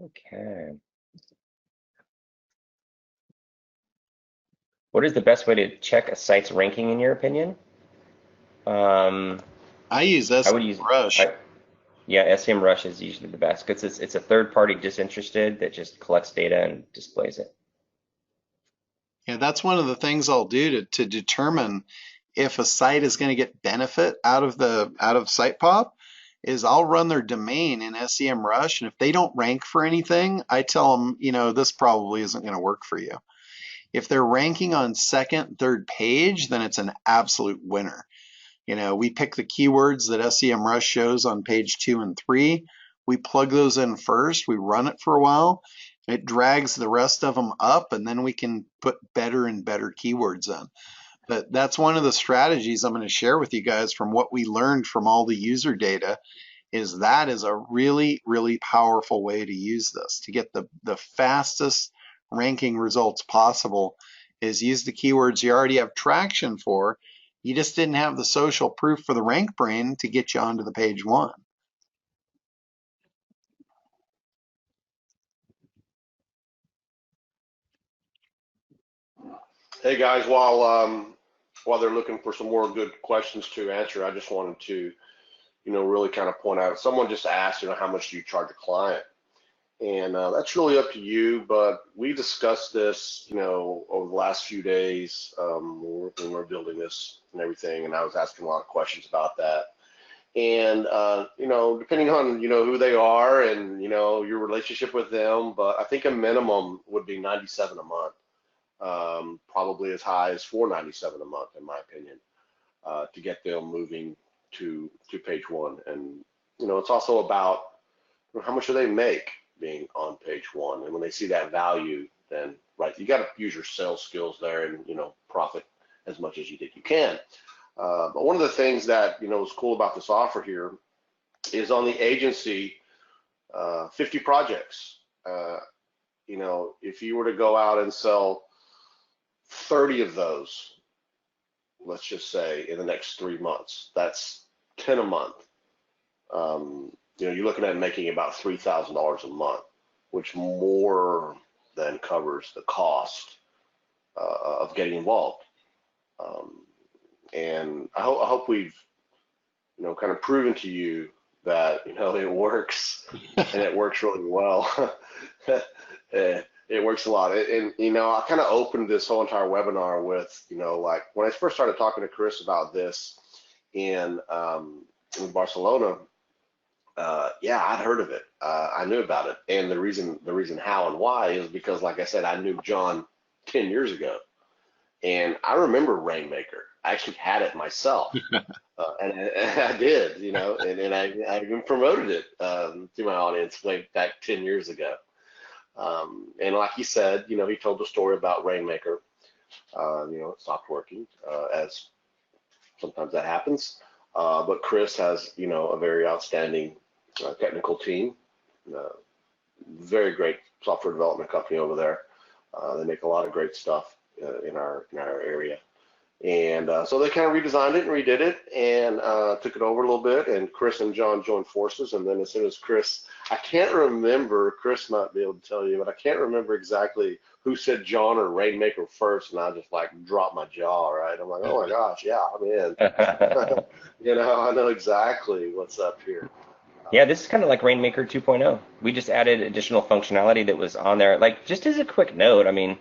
Okay. What is the best way to check a site's ranking in your opinion? I use I would use, SEMrush. yeah, SEMrush is usually the best because it's a third party disinterested that just collects data and displays it. Yeah, that's one of the things I'll do to determine if a site is going to get benefit out of Sitepop is I'll run their domain in SEMrush, and if they don't rank for anything, I tell them, this probably isn't going to work for you. If they're ranking on second, third page, then it's an absolute winner. We pick the keywords that SEMrush shows on page 2 and 3. We plug those in first. We run it for a while. It drags the rest of them up, and then we can put better and better keywords in. But that's one of the strategies I'm going to share with you guys from what we learned from all the user data is that is a really, really powerful way to use this to get the fastest ranking results possible is use the keywords you already have traction for. You just didn't have the social proof for the RankBrain to get you onto the page 1. Hey guys, while they're looking for some more good questions to answer, I just wanted to, really kind of point out. Someone just asked, how much do you charge a client? And that's really up to you. But we discussed this, over the last few days when we were building this and everything. And I was asking a lot of questions about that. And depending on who they are and your relationship with them, but I think a minimum would be $97 a month. Probably as high as $497 a month, in my opinion, to get them moving to page 1. And it's also about how much do they make being on page 1, and when they see that value, then right, you got to use your sales skills there and profit as much as you think you can. But one of the things that is cool about this offer here is on the agency, 50 projects. If you were to go out and sell 30 of those, let's just say in the next 3 months, that's 10 a month. You're looking at making about $3,000 a month, which more than covers the cost of getting involved. And I hope we've kind of proven to you that it works and it works really well. It works a lot. And I kind of opened this whole entire webinar with, like when I first started talking to Chris about this in Barcelona, yeah, I'd heard of it. I knew about it. And the reason how and why is because, like I said, I knew John 10 years ago. And I remember Rainmaker. I actually had it myself. And I did, and I even promoted it to my audience way back 10 years ago. And like he said, he told the story about Rainmaker. It stopped working, as sometimes that happens. But Chris has, a very outstanding technical team, very great software development company over there. They make a lot of great stuff in our area. And so they kind of redesigned it and redid it and took it over a little bit. And Chris and John joined forces. And then as soon as Chris, I can't remember, Chris might be able to tell you, but I can't remember exactly who said John or Rainmaker first. And I just like dropped my jaw, right? I'm like, oh my gosh, yeah, I'm in. I know exactly what's up here. Yeah, this is kind of like Rainmaker 2.0. We just added additional functionality that was on there. Like, just as a quick note, I mean,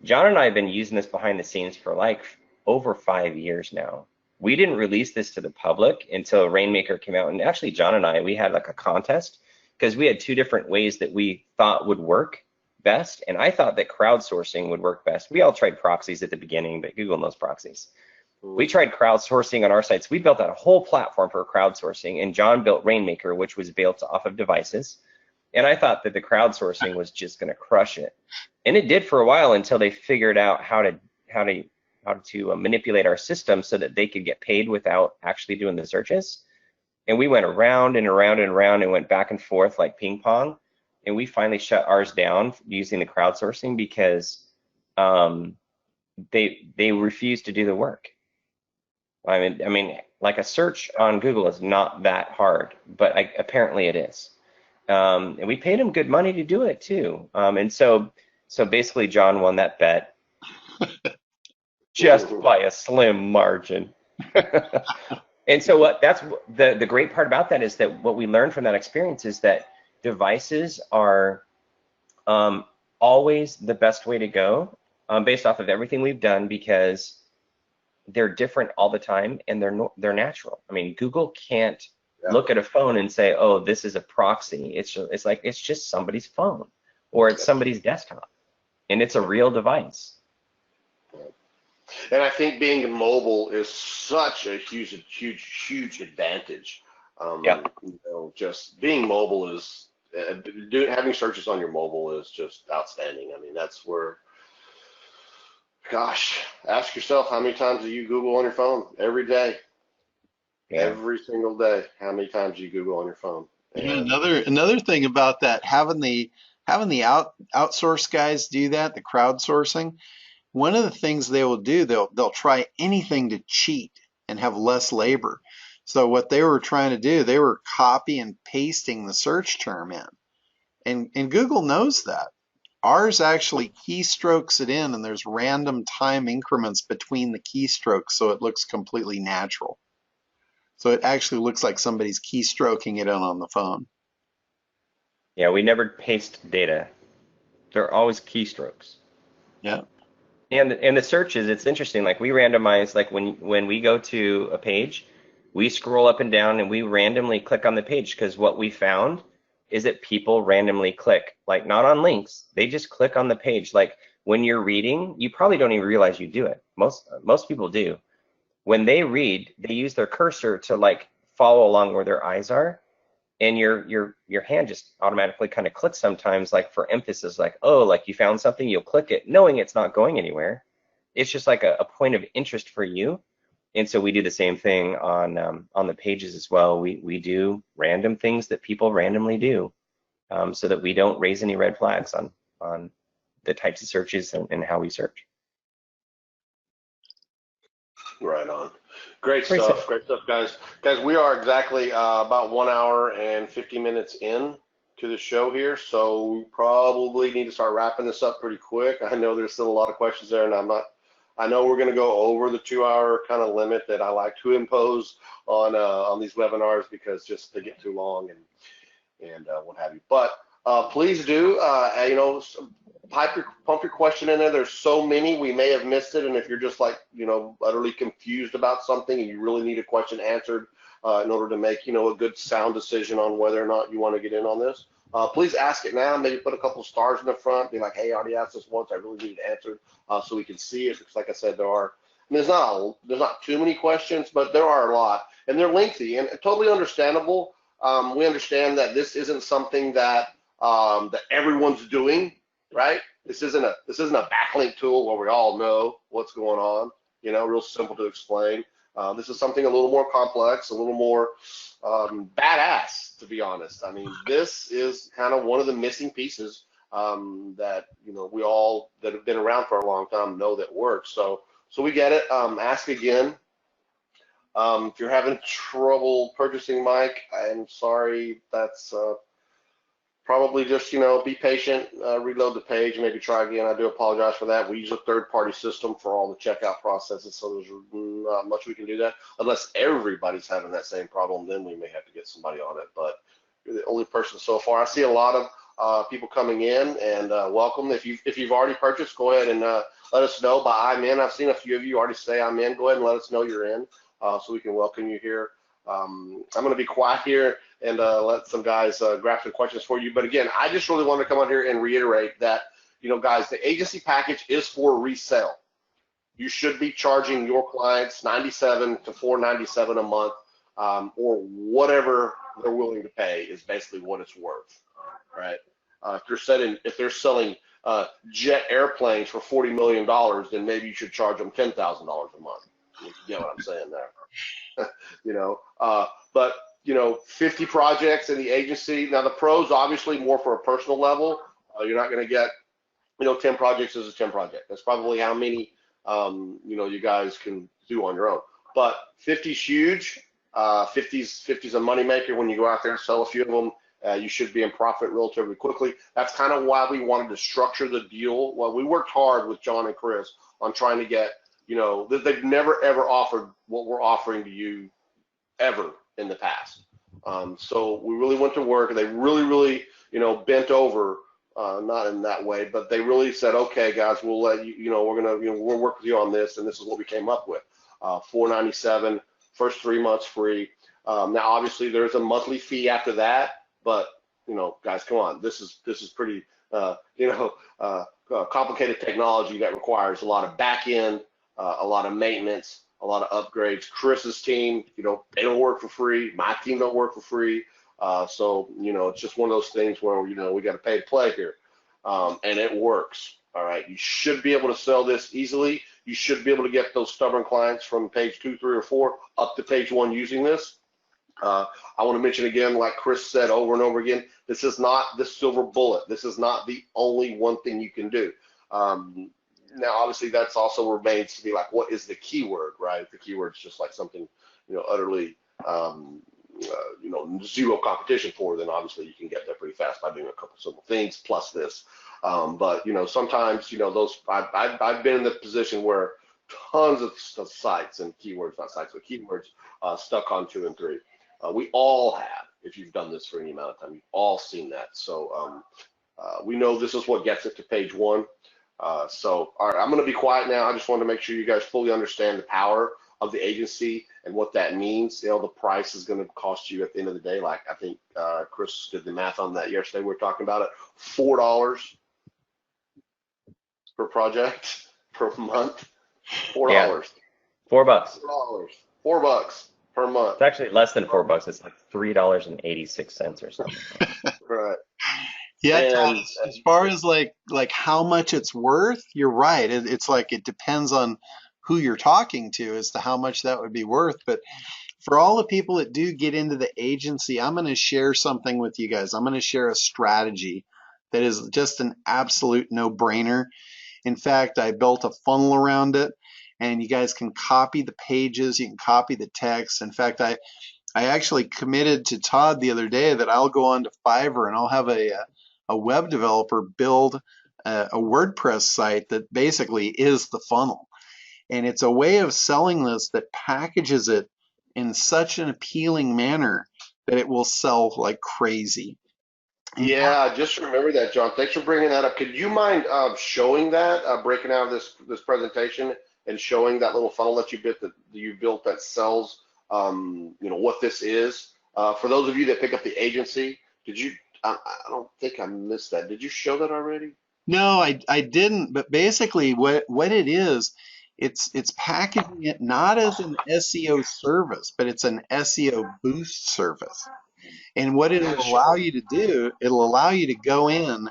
John and I have been using this behind the scenes for like over 5 years now. We didn't release this to the public until Rainmaker came out. And actually, John and I, we had like a contest because we had 2 different ways that we thought would work best. And I thought that crowdsourcing would work best. We all tried proxies at the beginning, but Google knows proxies. We tried crowdsourcing on our sites. We built out a whole platform for crowdsourcing, and John built Rainmaker, which was built off of devices. And I thought that the crowdsourcing was just going to crush it. And it did for a while until they figured out how to manipulate our system so that they could get paid without actually doing the searches. And we went around and around and around and went back and forth like ping pong. And we finally shut ours down using the crowdsourcing because they refused to do the work. I mean, like a search on Google is not that hard, but apparently it is. And we paid him good money to do it too. And so basically John won that bet just by a slim margin. And so that's the great part about that, is that what we learned from that experience is that devices are always the best way to go, based off of everything we've done, because they're different all the time and they're natural. I mean, Google can't look at a phone and say, oh, this is a proxy. It's like it's just somebody's phone, or it's somebody's desktop, and it's a real device. And I think being mobile is such a huge advantage. You know, just being mobile is having searches on your mobile is just outstanding. I mean, that's where, gosh, ask yourself, how many times do you Google on your phone every day? Yeah. Every single day. How many times do you Google on your phone? And another thing about that, having the outsource guys do that, the crowdsourcing. One of the things they will do, they'll try anything to cheat and have less labor. So what they were trying to do, they were copy and pasting the search term in. And Google knows that. Ours actually keystrokes it in, and there's random time increments between the keystrokes, so it looks completely natural. So it actually looks like somebody's keystroking it in on the phone. Yeah, we never paste data. They're always keystrokes. Yeah. And the searches, it's interesting. Like we randomize, like when we go to a page, we scroll up and down and we randomly click on the page, because what we found is that people randomly click, like not on links, they just click on the page. Like when you're reading, you probably don't even realize you do it. Most people do. When they read, they use their cursor to like follow along where their eyes are, and your hand just automatically kind of clicks sometimes, like for emphasis, like, oh, like you found something, you'll click it knowing it's not going anywhere. It's just like a point of interest for you. And so we do the same thing on the pages as well. We do random things that people randomly do, so that we don't raise any red flags on the types of searches and how we search. Right on. Great stuff, guys. Guys, we are exactly about 1 hour and 50 minutes in to the show here, so we probably need to start wrapping this up pretty quick. I know there's still a lot of questions there, and I know we're going to go over the 2 hour kind of limit that I like to impose on these webinars, because just they get too long and what have you. But please do, you know, pump your question in there. There's so many, we may have missed it. And if you're just like, you know, utterly confused about something and you really need a question answered in order to make, you know, a good sound decision on whether or not you want to get in on this, please ask it now. Maybe put a couple stars in the front. Be like, hey, I already asked this once. I really need it answered, so we can see it. Because like I said, there are, I mean, there's not too many questions, but there are a lot, and they're lengthy and totally understandable. We understand that this isn't something that that everyone's doing. Right? This isn't a backlink tool where we all know what's going on. You know, real simple to explain. This is something a little more complex, a little more badass, to be honest. I mean, this is kind of one of the missing pieces that, you know, we all that have been around for a long time know that works. So we get it. Ask again. If you're having trouble purchasing, Mike, I'm sorry. That's probably just, you know, be patient, reload the page, maybe try again. I do apologize for that. We use a third-party system for all the checkout processes, so there's not much we can do that. Unless everybody's having that same problem, then we may have to get somebody on it. But you're the only person so far. I see a lot of people coming in, and welcome. If you've already purchased, go ahead and let us know by I'm in. I've seen a few of you already say I'm in. Go ahead and let us know you're in, so we can welcome you here. I'm going to be quiet here and let some guys grab some questions for you. But again, I just really want to come on here and reiterate that, you know, guys, the agency package is for resale. You should be charging your clients $97 to $497 a month, or whatever they're willing to pay is basically what it's worth, right? If they're selling jet airplanes for $40 million, then maybe you should charge them $10,000 a month. You get what I'm saying there? You know, but you know, 50 projects in the agency. Now the pros obviously more for a personal level. You're not going to get, you know, 10 projects is a 10 project. That's probably how many you know, you guys can do on your own. But 50's huge. 50's a moneymaker when you go out there and sell a few of them. You should be in profit relatively quickly. That's kind of why we wanted to structure the deal. Well, we worked hard with John and Chris on trying to get, they've never ever offered what we're offering to you ever in the past. So we really went to work, and they really, bent over, not in that way, but they really said, okay, guys, we'll let you, we'll work with you on this, and this is what we came up with. $497, first 3 months free. Now, obviously, there's a monthly fee after that, but guys, come on, this is pretty, complicated technology that requires a lot of back end, a lot of maintenance, a lot of upgrades. Chris's team, they don't work for free. My team don't work for free. So it's just one of those things where we got to pay to play here, and it works. All right, you should be able to sell this easily. You should be able to get those stubborn clients from page 2, 3, or 4 up to page 1 using this. I want to mention again, like Chris said over and over again, this is not the silver bullet. This is not the only one thing you can do. Now, obviously, that's also remains to be like, what is the keyword, right? If the keyword's just like something, utterly, zero competition for, then obviously you can get there pretty fast by doing a couple simple things plus this. But sometimes, those I've been in the position where tons of sites and keywords, not sites, but keywords stuck on 2 and 3. We all have, if you've done this for any amount of time, you've all seen that. So we know this is what gets it to page 1. So, all right, I'm going to be quiet now. I just wanted to make sure you guys fully understand the power of the agency and what that means. The price is going to cost you at the end of the day, like I think Chris did the math on that yesterday. We were talking about it, $4 per project per month. $4. Yeah. $4. $4 per month. It's actually less than $4. It's like $3.86 or something. Right. Yeah, Todd, as far as like how much it's worth, you're right. It's like it depends on who you're talking to as to how much that would be worth. But for all the people that do get into the agency, I'm going to share something with you guys. I'm going to share a strategy that is just an absolute no-brainer. In fact, I built a funnel around it, and you guys can copy the pages, you can copy the text. In fact, I actually committed to Todd the other day that I'll go on to Fiverr and I'll have a web developer build a WordPress site that basically is the funnel. And it's a way of selling this that packages it in such an appealing manner that it will sell like crazy. Yeah, just remember that, John. Thanks for bringing that up. Could you mind showing that, breaking out this presentation and showing that little funnel that you built that sells, what this is? For those of you that pick up the agency, did you? I don't think I missed that. Did you show that already? No, I didn't. But basically, what it is, it's packaging it not as an SEO service, but it's an SEO boost service. And what it'll allow you to do, it'll allow you to go in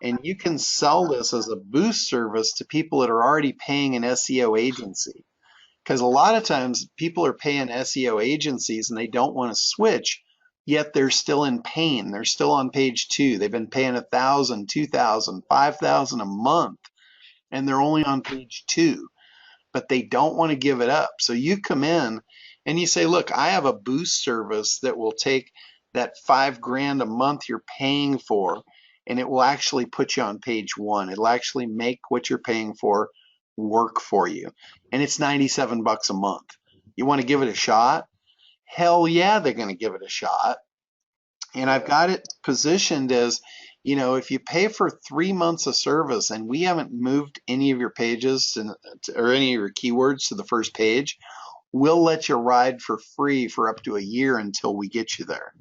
and you can sell this as a boost service to people that are already paying an SEO agency. Because a lot of times people are paying SEO agencies and they don't want to switch, yet they're still in pain. They're still on page 2. They've been paying $1,000, $2,000, $5,000 a month, and they're only on page 2, but they don't want to give it up. So you come in and you say, look, I have a boost service that will take that $5,000 a month you're paying for, and it will actually put you on page 1. It'll actually make what you're paying for work for you. And it's $97 a month. You want to give it a shot? Hell yeah, they're going to give it a shot. And I've got it positioned as, if you pay for 3 months of service and we haven't moved any of your pages or any of your keywords to the first page, we'll let you ride for free for up to a year until we get you there.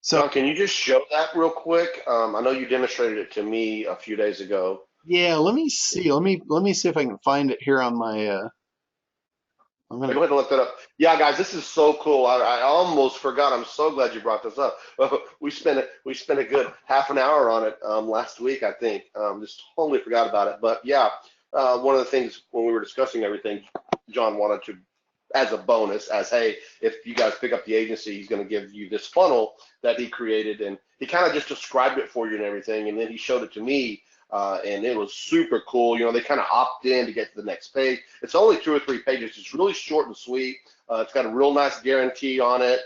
So, John, can you just show that real quick? I know you demonstrated it to me a few days ago. Yeah, let me see. Let me see if I can find it here on my. I'm gonna go ahead and look that up. Yeah, guys, this is so cool. I almost forgot. I'm so glad you brought this up. We spent a good half an hour on it last week, I think. Just totally forgot about it. But yeah, one of the things when we were discussing everything, John wanted to, as a bonus, as hey, if you guys pick up the agency, he's going to give you this funnel that he created, and he kind of just described it for you and everything, and then he showed it to me. And it was super cool. They kind of opt in to get to the next page. It's only 2 or 3 pages. It's really short and sweet. It's got a real nice guarantee on it.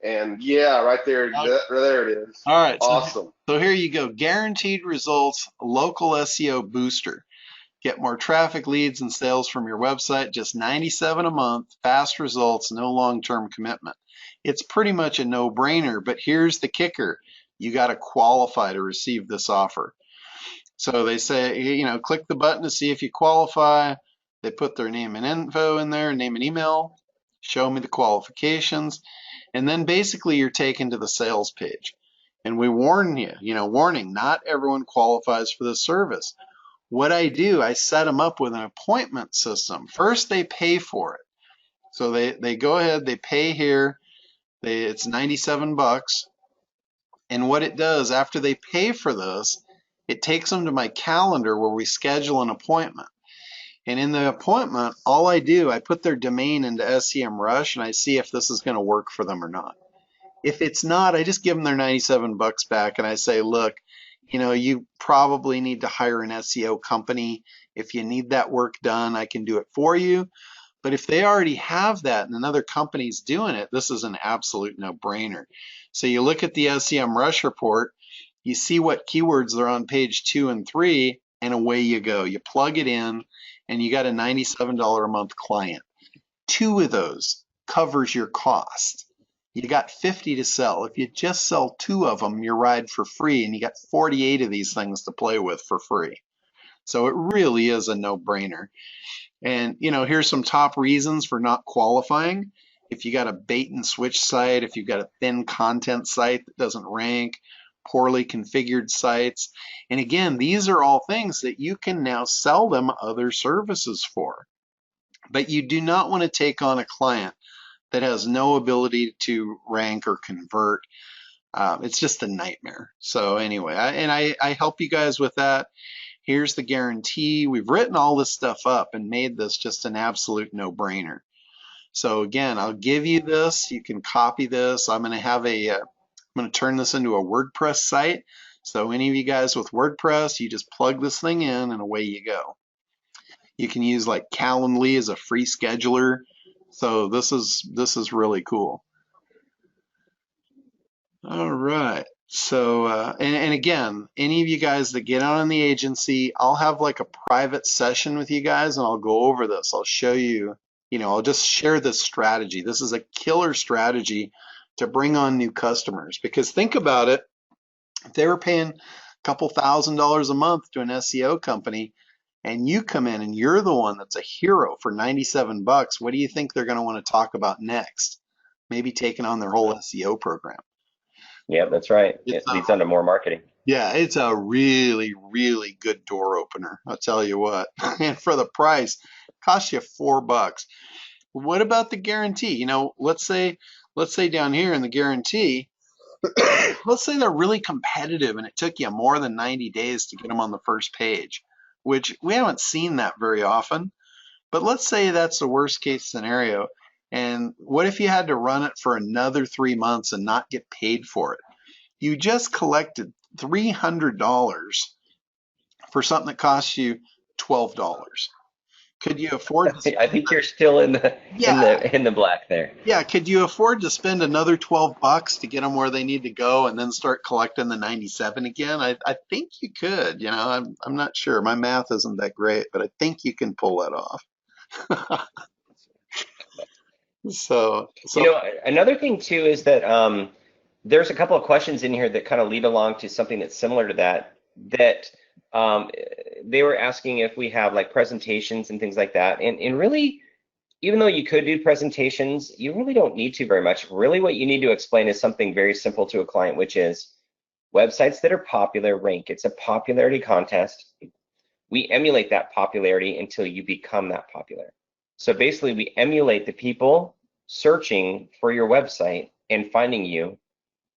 And yeah, right there, there it is. All right. Awesome. So here you go. Guaranteed results, local SEO booster. Get more traffic, leads, and sales from your website. Just $97 a month, fast results, no long-term commitment. It's pretty much a no-brainer, but here's the kicker. You got to qualify to receive this offer. So they say, you know, click the button to see if you qualify. They put their name and info in there, name and email, show me the qualifications, and then basically you're taken to the sales page. And we warn you, warning, not everyone qualifies for this service. What I do, I set them up with an appointment system. First, they pay for it. So they go ahead, they pay here. It's 97 bucks. And what it does, after they pay for this, it takes them to my calendar where we schedule an appointment. And in the appointment, all I do, I put their domain into SEMrush and I see if this is going to work for them or not. If it's not, I just give them their 97 bucks back and I say, look, you probably need to hire an SEO company. If you need that work done, I can do it for you. But if they already have that and another company's doing it, this is an absolute no-brainer. So you look at the SEMrush report, you see what keywords are on page 2 and 3, and away you go. You plug it in, and you got a $97 a month client. 2 of those covers your cost. You got 50 to sell. If you just sell 2 of them, you ride for free, and you got 48 of these things to play with for free. So it really is a no-brainer. And here's some top reasons for not qualifying. If you got a bait and switch site, if you've got a thin content site that doesn't rank, poorly configured sites. And again, these are all things that you can now sell them other services for. But you do not want to take on a client that has no ability to rank or convert. It's just a nightmare. So anyway, I help you guys with that. Here's the guarantee. We've written all this stuff up and made this just an absolute no-brainer. So again, I'll give you this. You can copy this. I'm going to turn this into a WordPress site. So any of you guys with WordPress, you just plug this thing in and away you go. You can use like Calendly as a free scheduler. So this is really cool. All right. So, and again, any of you guys that get out on the agency, I'll have like a private session with you guys and I'll go over this. I'll show you, I'll just share this strategy. This is a killer strategy to bring on new customers, because think about it. If they were paying a couple $1,000s a month to an SEO company and you come in and you're the one that's a hero for 97 bucks, what do you think they're going to want to talk about next? Maybe taking on their whole SEO program. Yeah, that's right. It leads on to more marketing. Yeah, it's a really, really good door opener. I'll tell you what. And for the price, it costs you $4. What about the guarantee? Let's say down here in the guarantee, let's say they're really competitive and it took you more than 90 days to get them on the first page, which we haven't seen that very often. But let's say that's the worst case scenario. And what if you had to run it for another 3 months and not get paid for it? You just collected $300 for something that costs you $12. Could you afford to I think you're still in the black there. Yeah, could you afford to spend another $12 to get them where they need to go and then start collecting the 97 again? I think you could. I'm not sure. My math isn't that great, but I think you can pull that off. So another thing too is that there's a couple of questions in here that kind of lead along to something that's similar to that. They were asking if we have like presentations and things like that. And really, even though you could do presentations, you really don't need to very much. Really, what you need to explain is something very simple to a client, which is websites that are popular rank. It's a popularity contest. We emulate that popularity until you become that popular. So basically, we emulate the people searching for your website and finding you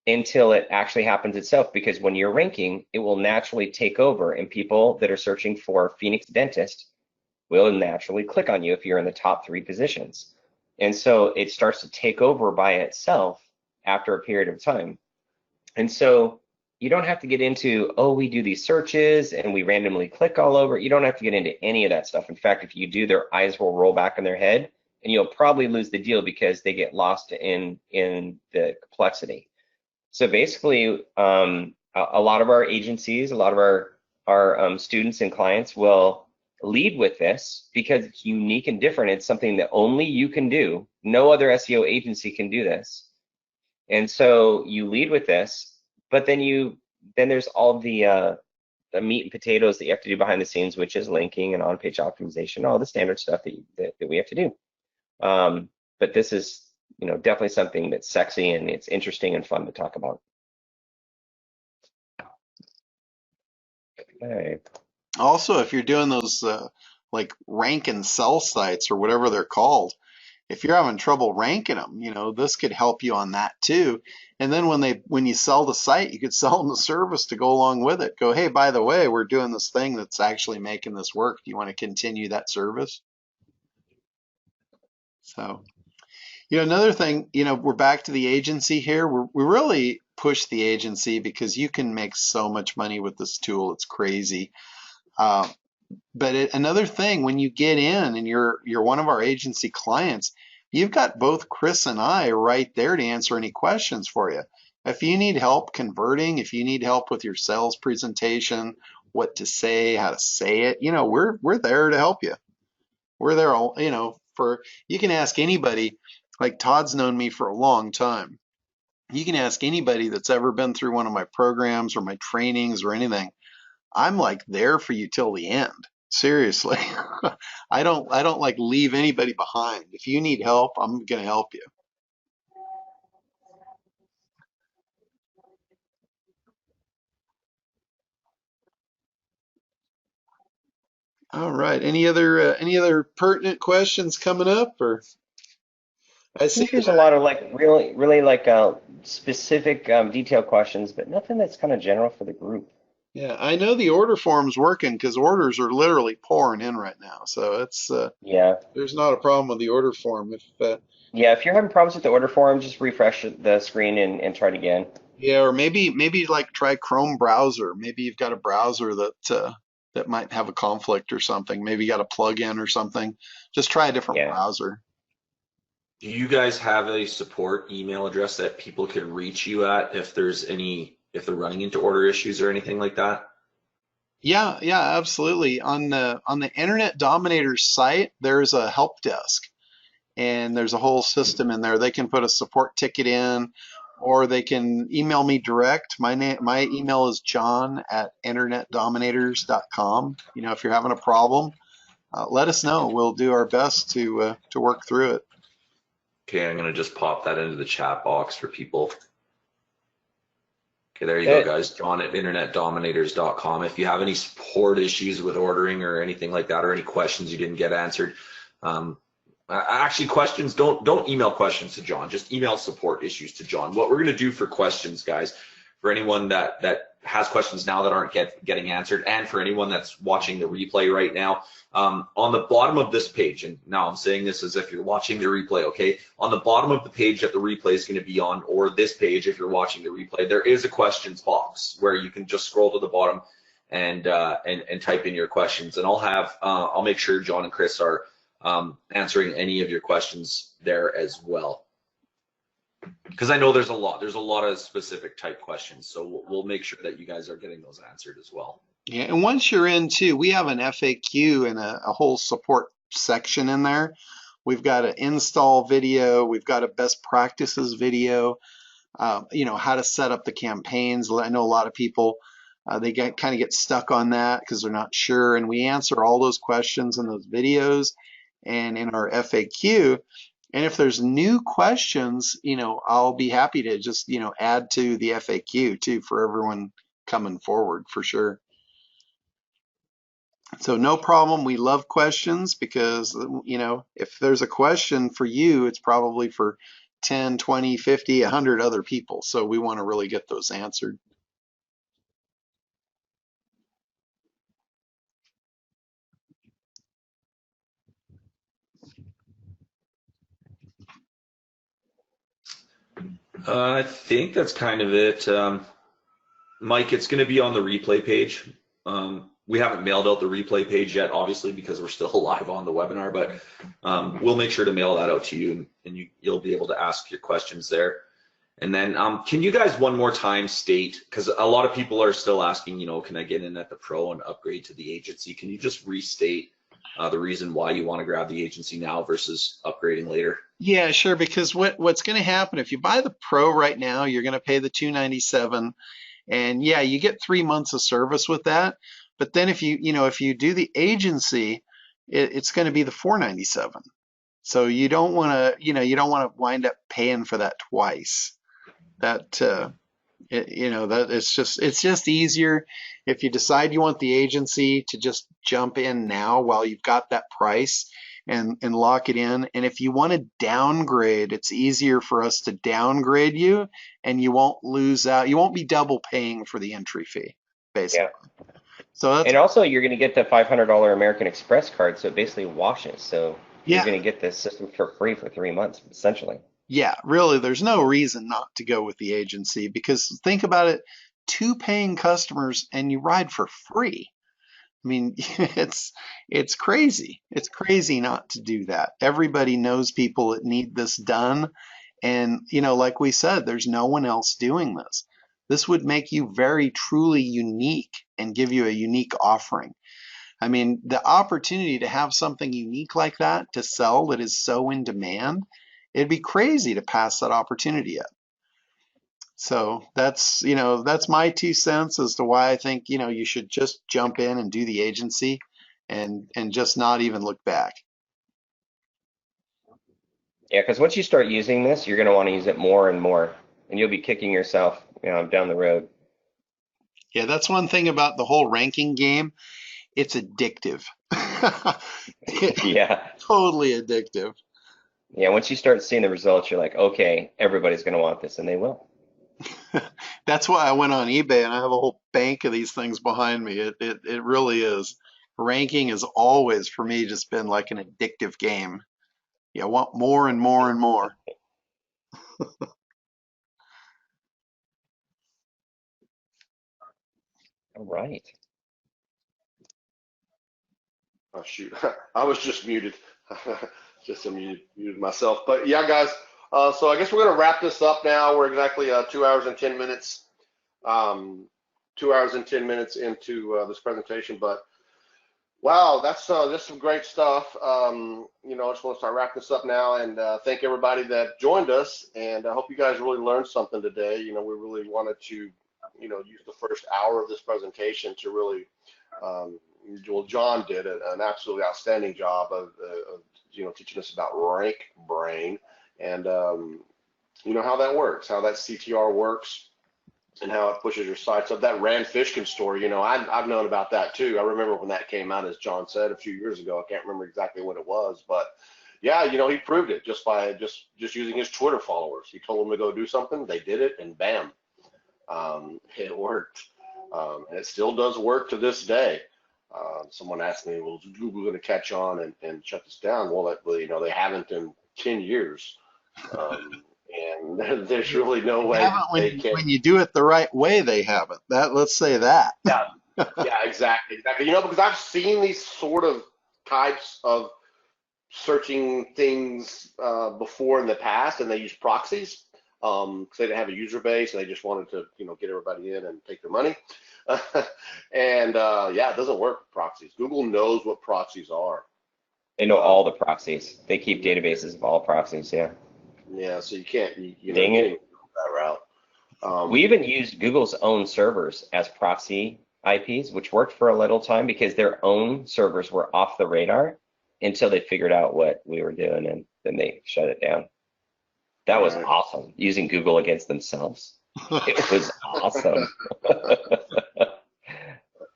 until it actually happens itself, because when you're ranking, it will naturally take over, and people that are searching for Phoenix Dentist will naturally click on you if you're in the top 3 positions. And so it starts to take over by itself after a period of time. And so you don't have to get into, we do these searches and we randomly click all over. You don't have to get into any of that stuff. In fact, if you do, their eyes will roll back in their head and you'll probably lose the deal because they get lost in the complexity. So basically, a lot of our agencies, a lot of our students and clients will lead with this because it's unique and different. It's something that only you can do. No other SEO agency can do this. And so you lead with this, but then there's all the meat and potatoes that you have to do behind the scenes, which is linking and on-page optimization, all the standard stuff that we have to do. But this is, definitely something that's sexy and it's interesting and fun to talk about. Okay. Also, if you're doing those like rank and sell sites or whatever they're called, if you're having trouble ranking them, this could help you on that too. And then when you sell the site, you could sell them the service to go along with it. Go, hey, by the way, we're doing this thing that's actually making this work. Do you want to continue that service? So, another thing, we're back to the agency here. We really push the agency because you can make so much money with this tool. It's crazy. But another thing, when you get in and you're one of our agency clients, you've got both Chris and I right there to answer any questions for you. If you need help converting, if you need help with your sales presentation, what to say, how to say it, we're there to help you. We're there, you can ask anybody. Like Todd's known me for a long time. You can ask anybody that's ever been through one of my programs or my trainings or anything. I'm like there for you till the end. Seriously. I don't like leave anybody behind. If you need help, I'm going to help you. All right. Any other pertinent questions coming up, or I think there's a lot of really specific detailed questions, but nothing that's kind of general for the group. Yeah, I know the order form's working because orders are literally pouring in right now. So it's there's not a problem with the order form. If you're having problems with the order form, just refresh the screen and try it again. Yeah, or maybe like try Chrome browser. Maybe you've got a browser that might have a conflict or something.Maybe you got a plug-in or something. Just try a different browser. Do you guys have a support email address that people can reach you at if they're running into order issues or anything like that? Yeah, absolutely. On the Internet Dominators site, there's a help desk, and there's a whole system in there. They can put a support ticket in, or they can email me direct. My email is john@internetdominators.com. If you're having a problem, let us know. We'll do our best to work through it. Okay, I'm gonna just pop that into the chat box for people. Okay, there you go, guys. John@internetdominators.com. If you have any support issues with ordering or anything like that, or any questions you didn't get answered, actually, questions, don't email questions to John. Just email support issues to John. What we're going to do for questions, guys, for anyone that has questions now that aren't getting answered, and for anyone that's watching the replay right now, on the bottom of this page, and now I'm saying this as if you're watching the replay, okay? On the bottom of the page that the replay is going to be on, or this page if you're watching the replay, there is a questions box where you can just scroll to the bottom and type in your questions, and I'll make sure John and Chris are answering any of your questions there as well, because I know there's a lot of specific type questions, so we'll make sure that you guys are getting those answered as well. Yeah, and once you're in too, we have an FAQ and a whole support section in there. We've got an install video, we've got a best practices video, how to set up the campaigns. I know a lot of people they kind of get stuck on that because they're not sure, and we answer all those questions in those videos and in our FAQ. And if there's new questions, I'll be happy to just, add to the FAQ too for everyone coming forward for sure. So no problem. We love questions because, if there's a question for you, it's probably for 10, 20, 50, 100 other people. So we want to really get those answered. I think that's kind of it. Mike, it's going to be on the replay page. we haven't mailed out the replay page yet, obviously, because we're still live on the webinar, but we'll make sure to mail that out to you, and you'll be able to ask your questions there. And then can you guys one more time state, because a lot of people are still asking, you know, can I get in at the pro and upgrade to the agency? Can you just restate the reason why you want to grab the agency now versus upgrading later? Yeah, sure. Because what's going to happen if you buy the pro right now, you're going to pay the $297, and yeah, you get 3 months of service with that. But then if you do the agency, it's going to be the $497. So you don't want to wind up paying for that twice. That that it's just easier if you decide you want the agency to just jump in now while you've got that price and lock it in. And if you want to downgrade, it's easier for us to downgrade you, and you won't lose out. You won't be double paying for the entry fee, basically. Yeah. So that's, And also, you're going to get the $500 American Express card, so it basically washes. So you're yeah. going to get this system for free for 3 months, essentially. Yeah, really, there's no reason not to go with the agency, because think about it, 2 paying customers and you ride for free. I mean, it's crazy. It's crazy not to do that. Everybody knows people that need this done. And, like we said, there's no one else doing this. This would make you very truly unique and give you a unique offering. I mean, the opportunity to have something unique like that to sell that is so in demand, it'd be crazy to pass that opportunity up. So that's my 2 cents as to why I think, you should just jump in and do the agency and just not even look back. Yeah, because once you start using this, you're going to want to use it more and more, and you'll be kicking yourself, down the road. Yeah, that's one thing about the whole ranking game. It's addictive. Yeah. Totally addictive. Yeah, once you start seeing the results, you're like, okay, everybody's going to want this, and they will. That's why I went on eBay and I have a whole bank of these things behind me. It really is. Ranking has always, for me, just been like an addictive game. You want more and more and more. All right. Oh shoot, I was just muted. Just muted myself. But yeah, guys. So I guess we're gonna wrap this up now. We're exactly 2 hours and 10 minutes. 2 hours and 10 minutes into this presentation. But wow, that's some great stuff. I just want to start wrapping this up now, and thank everybody that joined us. And I hope you guys really learned something today. We really wanted to, use the first hour of this presentation to really. Well, John did an absolutely outstanding job of teaching us about RankBrain and how that works, how that CTR works, and how it pushes your sites up. That Rand Fishkin story, I've known about that too. I remember when that came out, as John said, a few years ago. I can't remember exactly when it was, but yeah, he proved it just by just using his Twitter followers. He told them to go do something, they did it, and bam, it worked. And it still does work to this day. Someone asked me, well, is Google going to catch on and shut this down? Well, they haven't in 10 years. And there's really no way they can. When you do it the right way, they haven't. Let's say that. Yeah, yeah, exactly. Because I've seen these sort of types of searching things before in the past, and they use proxies because they didn't have a user base and they just wanted to, get everybody in and take their money. And yeah, it doesn't work with proxies. Google knows what proxies are. They know all the proxies. They keep databases of all proxies, yeah. Yeah, so you can't, Dang it. go that route. We even used Google's own servers as proxy IPs, which worked for a little time because their own servers were off the radar until they figured out what we were doing, and then they shut it down. That was awesome, using Google against themselves. It was awesome.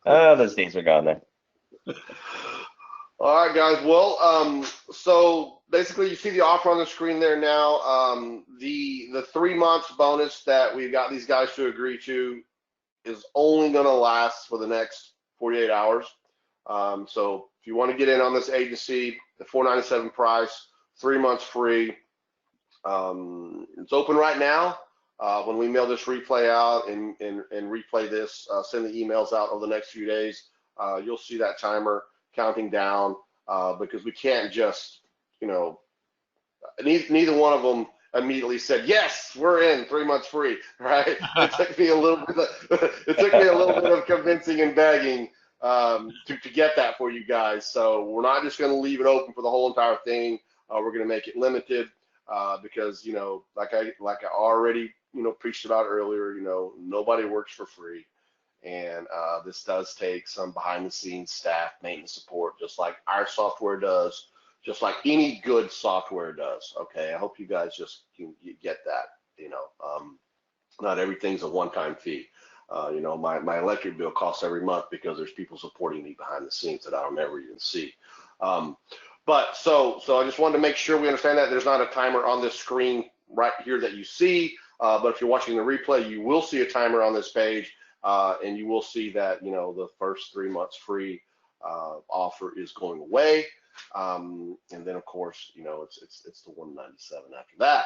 Oh, those days are gone then. All right, guys. Well, so basically, you see the offer on the screen there now. The 3 months bonus that we've got these guys to agree to is only going to last for the next 48 hours. So if you want to get in on this agency, the $497 price, 3 months free. It's open right now. When we mail this replay out and replay this, send the emails out over the next few days, you'll see that timer counting down because we can't just, neither one of them immediately said, yes, we're in 3 months free, right? It took me a little bit of convincing and begging to get that for you guys. So we're not just going to leave it open for the whole entire thing. We're going to make it limited because, like I already, preached about earlier, nobody works for free. And this does take some behind the scenes staff maintenance support, just like our software does, just like any good software does. Okay, I hope you guys just can get that. Not everything's a one-time fee. My electric bill costs every month because there's people supporting me behind the scenes that I'll never even see. But so I just wanted to make sure we understand that there's not a timer on this screen right here that you see. But if you're watching the replay, you will see a timer on this page, and you will see that the first 3 months free offer is going away. And then of course, it's the $197 after that.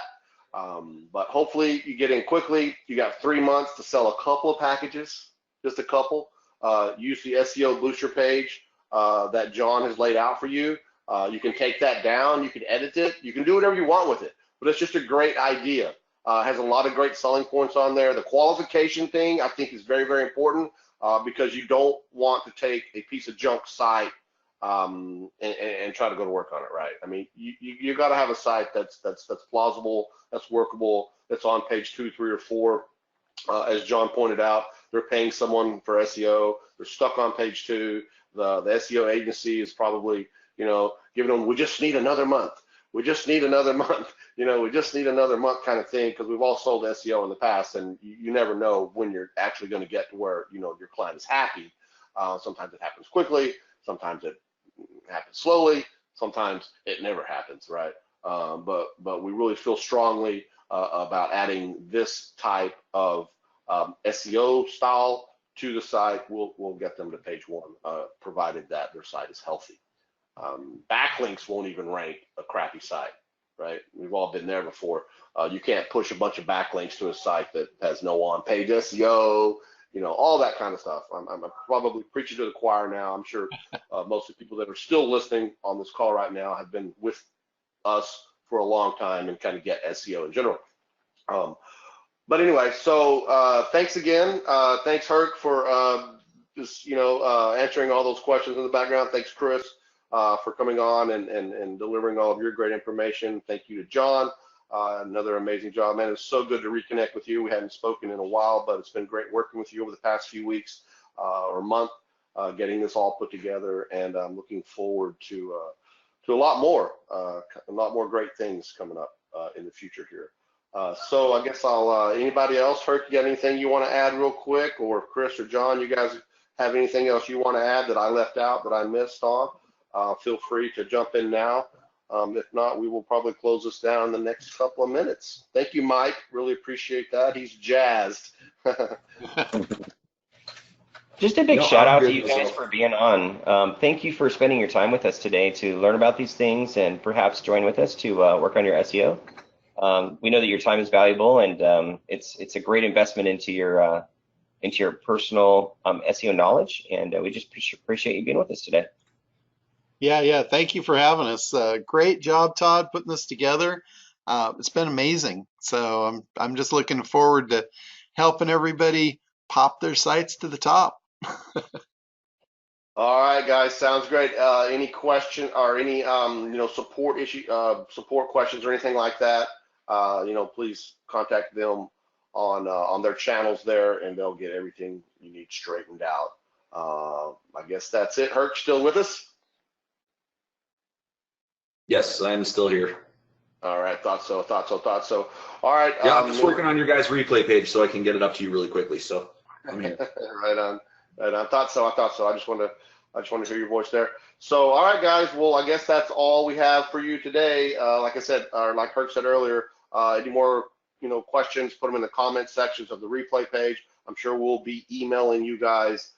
But hopefully you get in quickly. You got 3 months to sell a couple of packages, just a couple. Use the SEO booster page that John has laid out for you. You can take that down. You can edit it. You can do whatever you want with it. But it's just a great idea. Has a lot of great selling points on there. The qualification thing I think is very, very important because you don't want to take a piece of junk site and try to go to work on it, right? I mean, you got to have a site that's plausible, that's workable, that's on page 2, 3, or 4. As John pointed out, they're paying someone for SEO. They're stuck on page 2. The SEO agency is probably, giving them, we just need another month. We just need another month. We just need another month kind of thing, because we've all sold SEO in the past, and you never know when you're actually going to get to where, your client is happy. Sometimes it happens quickly. Sometimes it happens slowly. Sometimes it never happens, right? But we really feel strongly about adding this type of SEO style to the site. We'll get them to page 1, provided that their site is healthy. Backlinks won't even rank a crappy site, right? We've all been there before. You can't push a bunch of backlinks to a site that has no on-page SEO, all that kind of stuff. I'm probably preaching to the choir now. I'm sure most of the people that are still listening on this call right now have been with us for a long time and kind of get SEO in general. But anyway, so thanks again. Thanks, Herc, for just answering all those questions in the background. Thanks, Chris, for coming on and delivering all of your great information. Thank you to John. Another amazing job, man. It's so good to reconnect with you. We hadn't spoken in a while, but it's been great working with you over the past few weeks or month, getting this all put together, and I'm looking forward to a lot more great things coming up in the future here. So I guess I'll, anybody else, Herc, you got anything you want to add real quick, or Chris or John, you guys have anything else you want to add that I left out, that I missed on? Feel free to jump in now. If not, we will probably close this down in the next couple of minutes. Thank you, Mike. Really appreciate that. He's jazzed. Just a big shout out to you guys for being on. Thank you for spending your time with us today to learn about these things and perhaps join with us to work on your SEO. We know that your time is valuable, and it's a great investment into your personal SEO knowledge, and we just appreciate you being with us today. Yeah. Thank you for having us. Great job, Todd, putting this together. It's been amazing. So I'm just looking forward to helping everybody pop their sites to the top. All right, guys, sounds great. Any question or any support support questions or anything like that, please contact them on their channels there, and they'll get everything you need straightened out. I guess that's it. Herc, still with us? Yes, I'm still here. All right, thought so. All right. Yeah, I'm just working on your guys' replay page so I can get it up to you really quickly. So I'm here. Right on. I thought so. I just want to hear your voice there. So, all right, guys. Well, I guess that's all we have for you today. Like I said, or like Herc said earlier, any more questions, put them in the comment sections of the replay page. I'm sure we'll be emailing you guys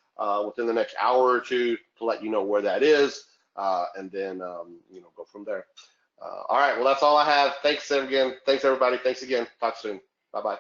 within the next hour or two to let you know where that is. And then, go from there. All right, well, that's all I have. Thanks again. Thanks, everybody. Thanks again. Talk soon. Bye-bye.